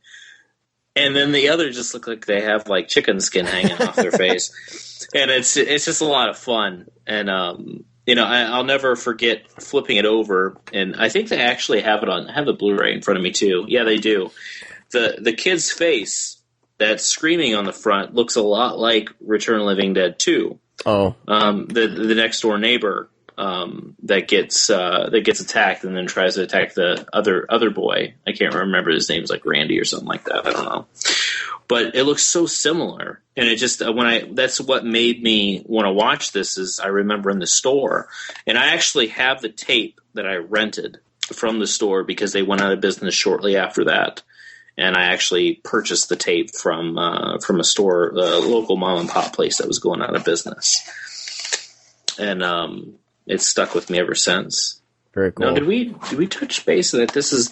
and then the others just look like they have chicken skin hanging off their face, and it's just a lot of fun. And I'll never forget flipping it over, and I think they actually have the Blu-ray in front of me too. Yeah, they do. The kid's face that's screaming on the front looks a lot like Return of the Living Dead 2. Oh. The next door neighbor that gets attacked and then tries to attack the other boy. I can't remember his name's Randy or something like that. I don't know. But it looks so similar, and it just that's what made me want to watch this. Is I remember in the store, and I actually have the tape that I rented from the store because they went out of business shortly after that, and I actually purchased the tape from a store, a local mom and pop place that was going out of business, and it's stuck with me ever since. Very cool. Now, did we touch base that is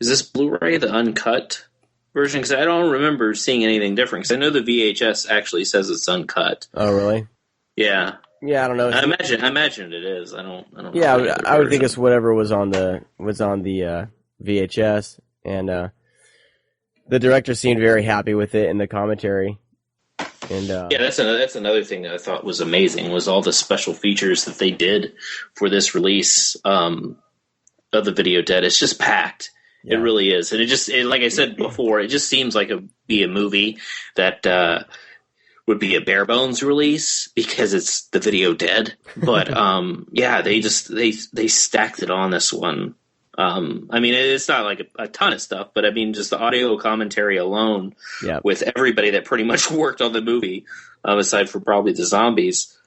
this Blu-ray the uncut version? Because I don't remember seeing anything different. Because I know the VHS actually says it's uncut. Oh, really? Yeah. Yeah, I don't know. I imagine it is. I don't. Yeah, I would think it's whatever was on the VHS, and the director seemed very happy with it in the commentary. And yeah, that's another thing that I thought was amazing was all the special features that they did for this release of the Video Dead. It's just packed. Yeah. It really is. And it like I said before, it just seems like it'd be a movie that would be a bare bones release because it's the Video Dead. But yeah, they stacked it on this one. I mean, it's not like a ton of stuff, but I mean, just the audio commentary alone with everybody that pretty much worked on the movie, aside from probably the zombies,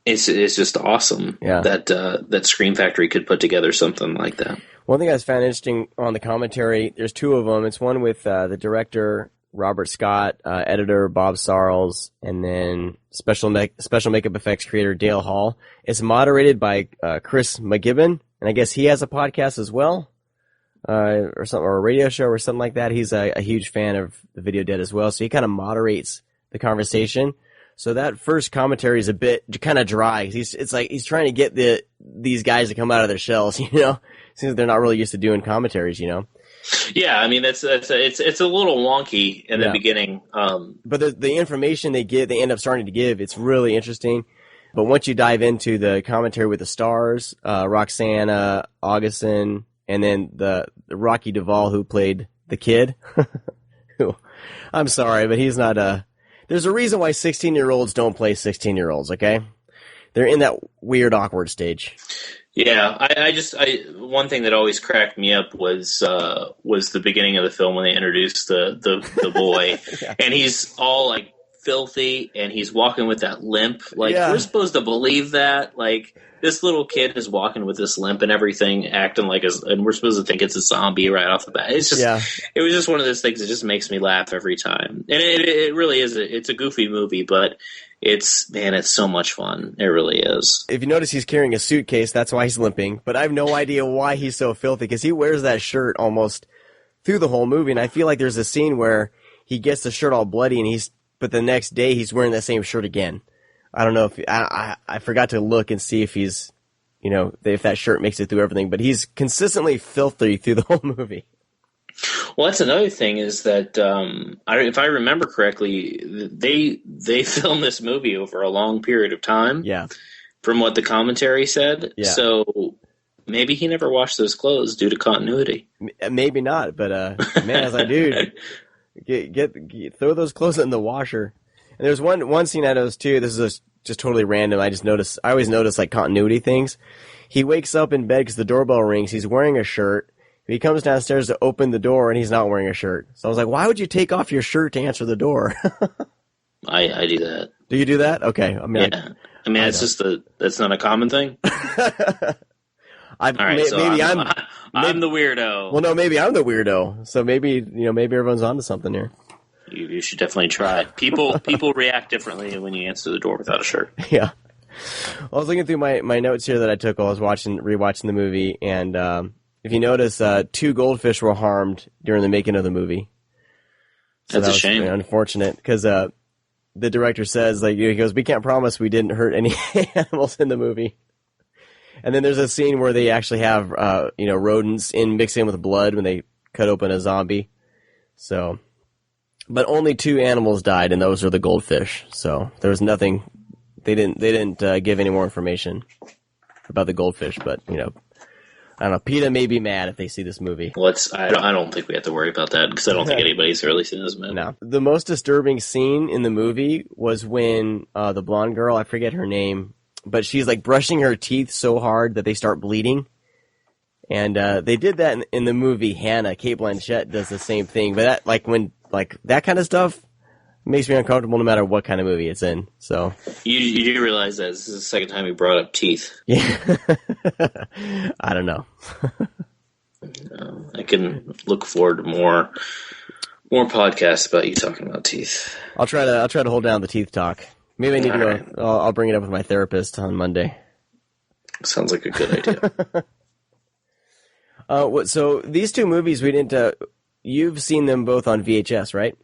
it's just awesome that Scream Factory could put together something like that. One thing I found interesting on the commentary, there's two of them. It's one with the director, Robert Scott, editor, Bob Sarles, and then special makeup effects creator, Dale Hall. It's moderated by Chris McGibbon, and I guess he has a podcast as well, or a radio show or something like that. He's a huge fan of the Video Dead as well, so he kind of moderates the conversation. So that first commentary is a bit kind of dry. It's like he's trying to get these guys to come out of their shells, Seems like they're not really used to doing commentaries, Yeah, I mean it's a little wonky in the beginning. But the information they end up starting to give, it's really interesting. But once you dive into the commentary with the stars, Roxana, Augustin, and then the Rocky Duvall who played the kid, who, I'm sorry, but he's not there's a reason why 16-year-olds don't play 16-year-olds, okay? They're in that weird, awkward stage. Yeah, I one thing that always cracked me up was the beginning of the film when they introduced the boy, and he's all like filthy and he's walking with that limp. Like we're supposed to believe that, like this little kid is walking with this limp and everything, acting like and we're supposed to think it's a zombie right off the bat. It's just it was just one of those things that just makes me laugh every time, and it really is. It's a goofy movie, but it's so much fun. It really is. If you notice, he's carrying a suitcase. That's why he's limping. But I have no idea why he's so filthy, because he wears that shirt almost through the whole movie. And I feel like there's a scene where he gets the shirt all bloody, but the next day he's wearing that same shirt again. I don't know if I forgot to look and see if he's, if that shirt makes it through everything. But he's consistently filthy through the whole movie. Well, that's another thing is that if I remember correctly, they filmed this movie over a long period of time. Yeah. From what the commentary said. Yeah. So maybe he never washed those clothes due to continuity. Maybe not, but man, I was like, dude, throw those clothes in the washer. And there's one scene I noticed too. This is just totally random. I always notice like continuity things. He wakes up in bed because the doorbell rings. He's wearing a shirt. He comes downstairs to open the door, and he's not wearing a shirt. So I was like, why would you take off your shirt to answer the door? I do that. Do you do that? Okay. I mean, it's just that's not a common thing. I'm the weirdo. Well, no, maybe I'm the weirdo. So maybe everyone's onto something here. You should definitely try. People react differently when you answer the door without a shirt. Yeah. Well, I was looking through my notes here that I took while I was rewatching the movie, and if you notice, 2 goldfish were harmed during the making of the movie. So that's a shame. Unfortunate, because the director says, he goes, we can't promise we didn't hurt any animals in the movie. And then there's a scene where they actually have, rodents mixed in with blood when they cut open a zombie. So, but only 2 animals died, and those are the goldfish. So there was nothing. They didn't give any more information about the goldfish, but I don't know. PETA may be mad if they see this movie. Well, I don't think we have to worry about that because I don't think anybody's really seen this movie. No. The most disturbing scene in the movie was when the blonde girl, I forget her name, but she's like brushing her teeth so hard that they start bleeding. And they did that in the movie Hannah. Cate Blanchett does the same thing. But that that kind of stuff makes me uncomfortable no matter what kind of movie it's in. So you do realize that this is the second time you brought up teeth. Yeah. I don't know. I can look forward to more podcasts about you talking about teeth. I'll try to hold down the teeth talk. Maybe I need to go. Right. I'll bring it up with my therapist on Monday. Sounds like a good idea. So these 2 movies we didn't. You've seen them both on VHS, right?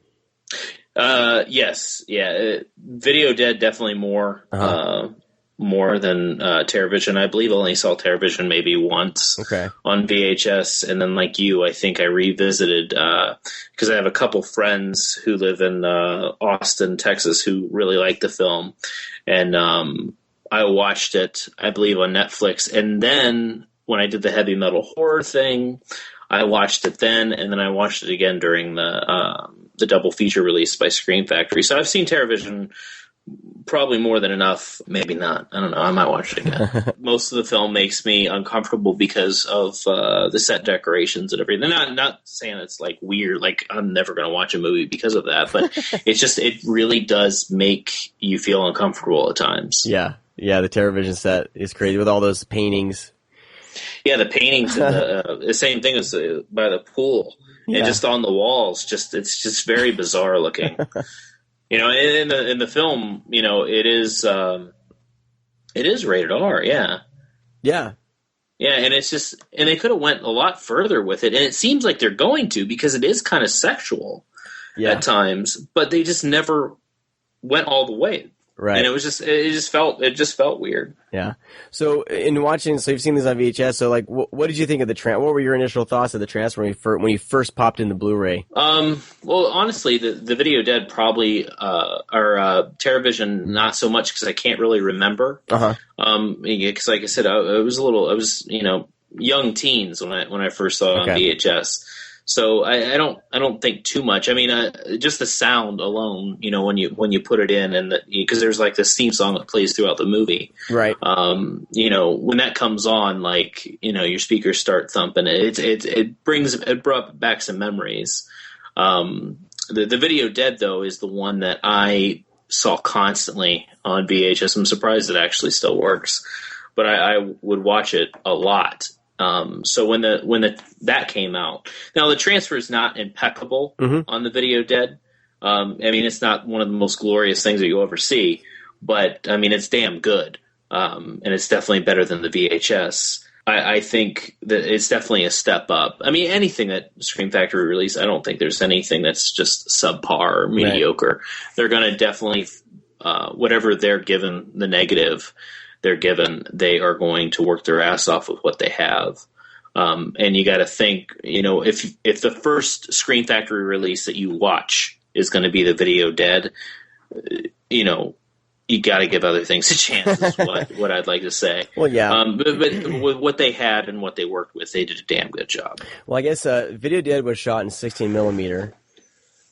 Yes, yeah. Video Dead definitely more than TerrorVision. I believe I only saw TerrorVision maybe once on VHS, and then like you, I think I revisited because I have a couple friends who live in Austin, Texas, who really like the film, and I watched it, I believe, on Netflix, and then when I did the heavy metal horror thing, I watched it then, and then I watched it again during the double feature release by Scream Factory. So I've seen TerrorVision probably more than enough. Maybe not. I don't know. I might watch it again. Most of the film makes me uncomfortable because of the set decorations and everything. Not saying it's like weird, like I'm never going to watch a movie because of that, but it really does make you feel uncomfortable at times. Yeah. Yeah, the TerrorVision set is crazy with all those paintings. Yeah, the paintings and the same thing as by the pool. Yeah. And just on the walls, it's just very bizarre looking. In the film, it is rated R. Yeah. Yeah. Yeah, and it's just, and they could have went a lot further with it, and it seems like they're going to because it is kind of sexual at times, but they just never went all the way. Right. And it just felt weird. Yeah. So you've seen these on VHS. So like, what did you think of what were your initial thoughts of the transfer when you first popped into Blu-ray? Well, honestly, the Video Dead probably, or TerrorVision, not so much because I can't really remember. Because like I said, I was young teens when I first saw it on VHS. So I don't think too much. I mean, just the sound alone, when you put it in, and because there's like this theme song that plays throughout the movie, right? When that comes on, like your speakers start thumping. It brought back some memories. The Video Dead though is the one that I saw constantly on VHS. I'm surprised it actually still works, but I would watch it a lot. So when that came out, now the transfer is not impeccable on the Video Dead. I mean, it's not one of the most glorious things that you'll ever see, but I mean, it's damn good. And it's definitely better than the VHS. I think that it's definitely a step up. I mean, anything that Scream Factory released, I don't think there's anything that's just subpar or mediocre. Right. They're going to definitely, whatever they're given the negative, they are going to work their ass off with what they have. And you got to think, if the first Scream Factory release that you watch is going to be the Video Dead, you got to give other things a chance, is what I'd like to say. Well, yeah. But with what they had and what they worked with, they did a damn good job. Well, I guess Video Dead was shot in 16 millimeter,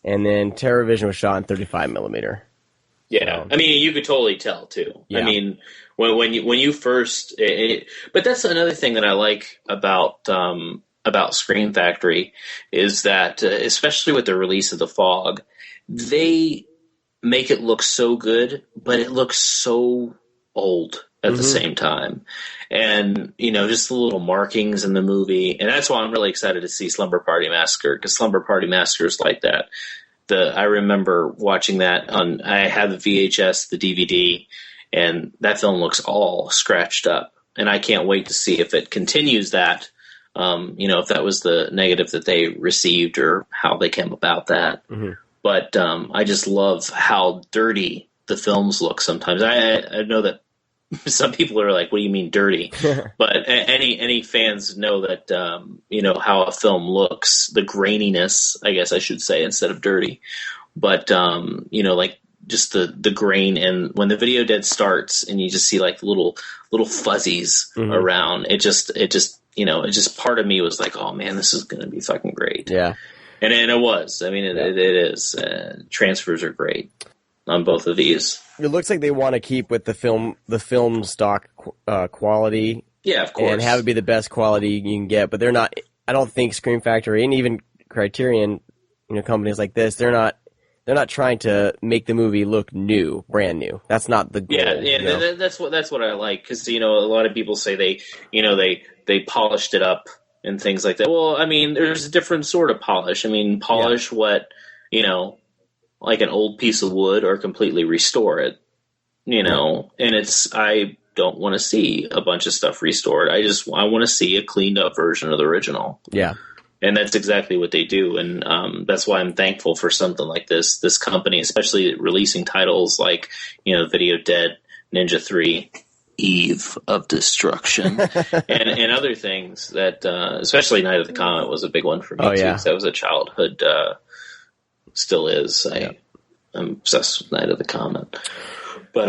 and then TerrorVision was shot in 35 millimeter. Yeah, I mean, you could totally tell too. Yeah. I mean, when you first, but that's another thing that I like about Scream Factory is that, especially with the release of The Fog, they make it look so good, but it looks so old at the same time. And, just the little markings in the movie. And that's why I'm really excited to see Slumber Party Massacre, because Slumber Party Massacre is like that. I remember watching that I had the VHS, the DVD, and that film looks all scratched up. And I can't wait to see if it continues that, if that was the negative that they received or how they came about that. But I just love how dirty the films look sometimes. I know that some people are like, what do you mean dirty? But any fans know that, how a film looks, the graininess, I guess I should say, instead of dirty. But, like just the grain, and when the Video Dead starts and you just see like little fuzzies around, it just part of me was like, oh man, this is going to be fucking great. Yeah. And it was. I mean, it is. Transfers are great on both of these. It looks like they want to keep with the film stock quality. Yeah, of course. And have it be the best quality you can get. But they're not. I don't think Scream Factory and even Criterion, companies like this, they're not trying to make the movie look new, brand new. That's not the goal. Yeah. That's what I like, because a lot of people say they polished it up and things like that. Well, I mean, there's a different sort of polish. I mean, what, like an old piece of wood, or completely restore it, and I don't want to see a bunch of stuff restored. I want to see a cleaned up version of the original. Yeah. And that's exactly what they do. And that's why I'm thankful for something like this company, especially releasing titles like, Video Dead, Ninja 3, Eve of Destruction, and other things that, especially Night of the Comet was a big one for me too. Because that was a childhood, still is. I'm obsessed with Night of the Comet. But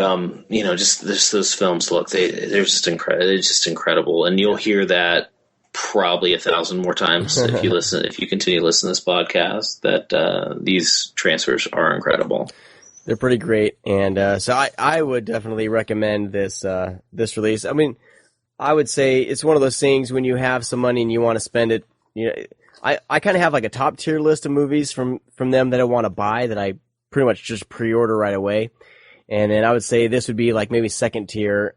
just those films look, they're just incredible. They're just incredible, and you'll hear that probably 1,000 more times if you continue to listen to this podcast. That these transfers are incredible. They're pretty great, and so I would definitely recommend this release. I mean, I would say it's one of those things when you have some money and you want to spend it. I kind of have like a top tier list of movies from them that I want to buy that I pretty much just pre-order right away, and then I would say this would be like maybe second tier.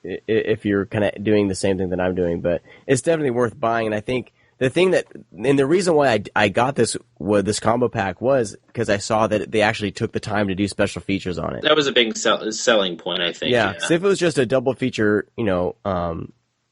If you're kind of doing the same thing that I'm doing, but it's definitely worth buying, and I think. The reason why I got this combo pack was because I saw that they actually took the time to do special features on it. That was a big selling point, I think. Yeah. So if it was just a double feature,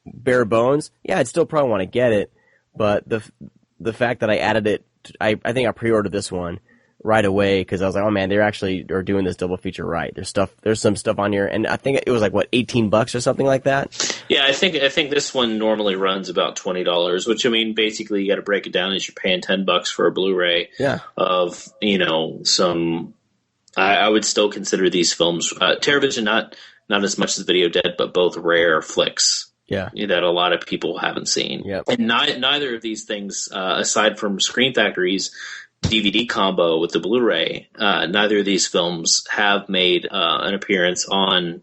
bare bones, I'd still probably want to get it. But the fact that I added it, I think I pre-ordered this one. right away because I was like, oh man, they actually are doing this double feature right. There's some stuff on here, and I think it was like what, $18 or something like that. Yeah, I think this one normally runs about $20, which I mean, basically you got to break it down as you're paying $10 for a Blu-ray. Yeah. Of some. I would still consider these films TerrorVision not as much as Video Dead, but both rare flicks. Yeah. That a lot of people haven't seen. Yep. And neither of these things, aside from Screen Factory's DVD combo with the Blu-ray, neither of these films have made an appearance on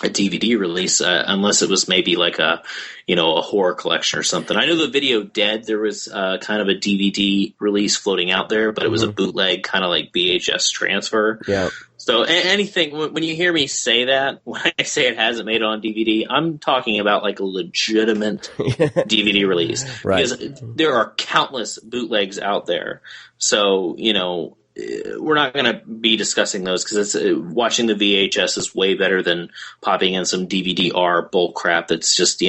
a DVD release, unless it was maybe like a horror collection or something. I know the Video Dead, there was kind of a DVD release floating out there, but it was a bootleg, kind of like VHS transfer. Yeah. So anything, when you hear me say that, when I say it hasn't made it on DVD, I'm talking about like a legitimate DVD release. Right. Because there are countless bootlegs out there. So, we're not going to be discussing those because watching the VHS is way better than popping in some DVD-R bull crap that's just,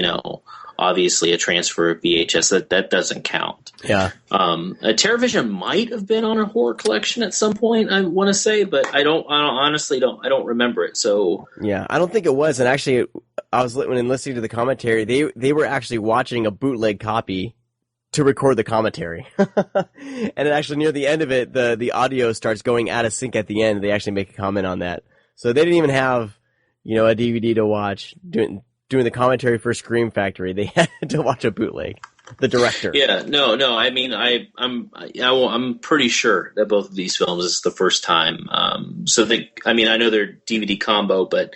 obviously a transfer of VHS. That doesn't count. Yeah. TerrorVision might have been on a horror collection at some point, I want to say, but I honestly don't remember it. So yeah, I don't think it was. And actually, when listening to the commentary, they were actually watching a bootleg copy to record the commentary. And then actually near the end of it, the audio starts going out of sync at the end. They actually make a comment on that. So they didn't even have, a DVD to watch doing the commentary for Scream Factory. They had to watch a bootleg. The director. Yeah, no. I mean, I'm pretty sure that both of these films is the first time. I know they're DVD combo, but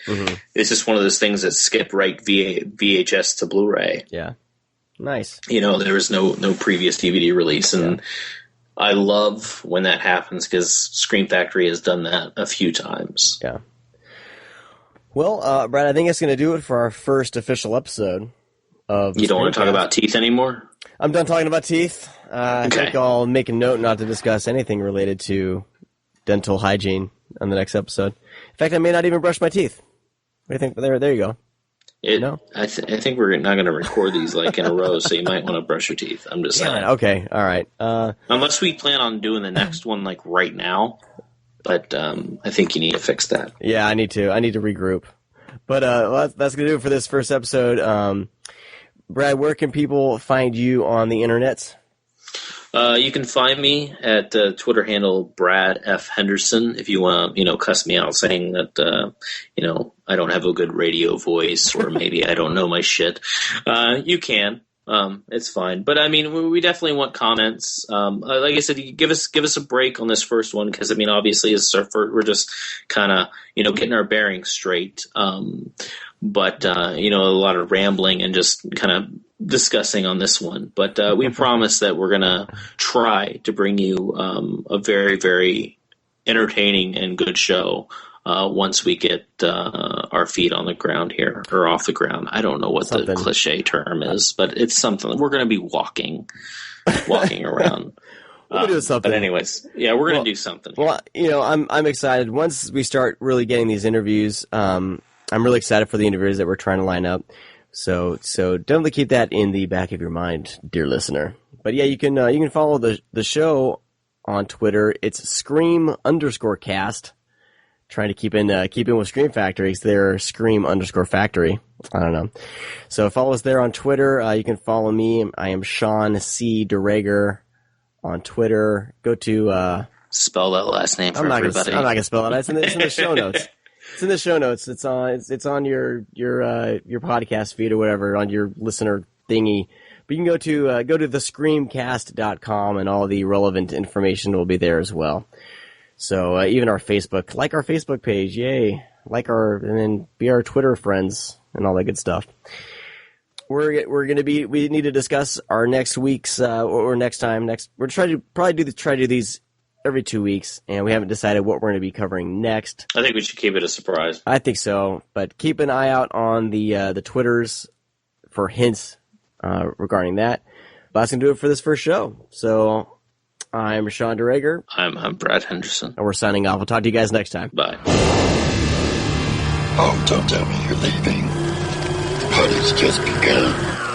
it's just one of those things that skip right VHS to Blu-ray. Yeah. Nice. There was no previous DVD release, and I love when that happens because Scream Factory has done that a few times. Yeah. Well, Brad, I think that's going to do it for our first official episode of You don't want to talk about teeth anymore? I'm done talking about teeth. I think I'll make a note not to discuss anything related to dental hygiene on the next episode. In fact, I may not even brush my teeth. What do you think? There you go. I think we're not going to record these like in a row, so you might want to brush your teeth. I'm just saying. Okay, all right. Unless we plan on doing the next one like right now, but I think you need to fix that. Yeah, I need to regroup. But that's going to do it for this first episode. Brad, where can people find you on the internet? You can find me at Twitter handle Brad F. Henderson if you want to, cuss me out saying that, I don't have a good radio voice or maybe I don't know my shit. You can. It's fine. But I mean, we definitely want comments. Like I said, give us a break on this first one because, I mean, obviously we're just kind of, getting our bearings straight. But a lot of rambling and just kind of discussing on this one. But we promise that we're going to try to bring you a very, very entertaining and good show once we get our feet on the ground here, or off the ground. I don't know what the cliche term is, but it's something. We're going to be walking around. We'll do something. But anyways, yeah, we're going to do something. Well, I'm excited. Once we start really getting these interviews, I'm really excited for the interviews that we're trying to line up. So definitely keep that in the back of your mind, dear listener. But yeah, you can follow the show on Twitter. It's Scream_cast. Trying to keep in with Scream Factory. They're Scream_factory. I don't know. So follow us there on Twitter. You can follow me. I am Sean C. Duregger on Twitter. Go to spell that last name for everybody. I'm not gonna spell it. It's in the show notes. It's in the show notes. It's on your podcast feed or whatever, on your listener thingy. But you can go to the ScreamCast.com and all the relevant information will be there as well. So even our Facebook page, yay! And then be our Twitter friends and all that good stuff. We need to discuss our next week's or next time. We're try to do these every 2 weeks, and we haven't decided what we're going to be covering next. I think we should keep it a surprise. I think so, but keep an eye out on the Twitters for hints regarding that. But that's going to do it for this first show. So I'm Sean Duregger. I'm Brad Henderson. And we're signing off. We'll talk to you guys next time. Bye. Oh, don't tell me you're leaving. The party's just begun.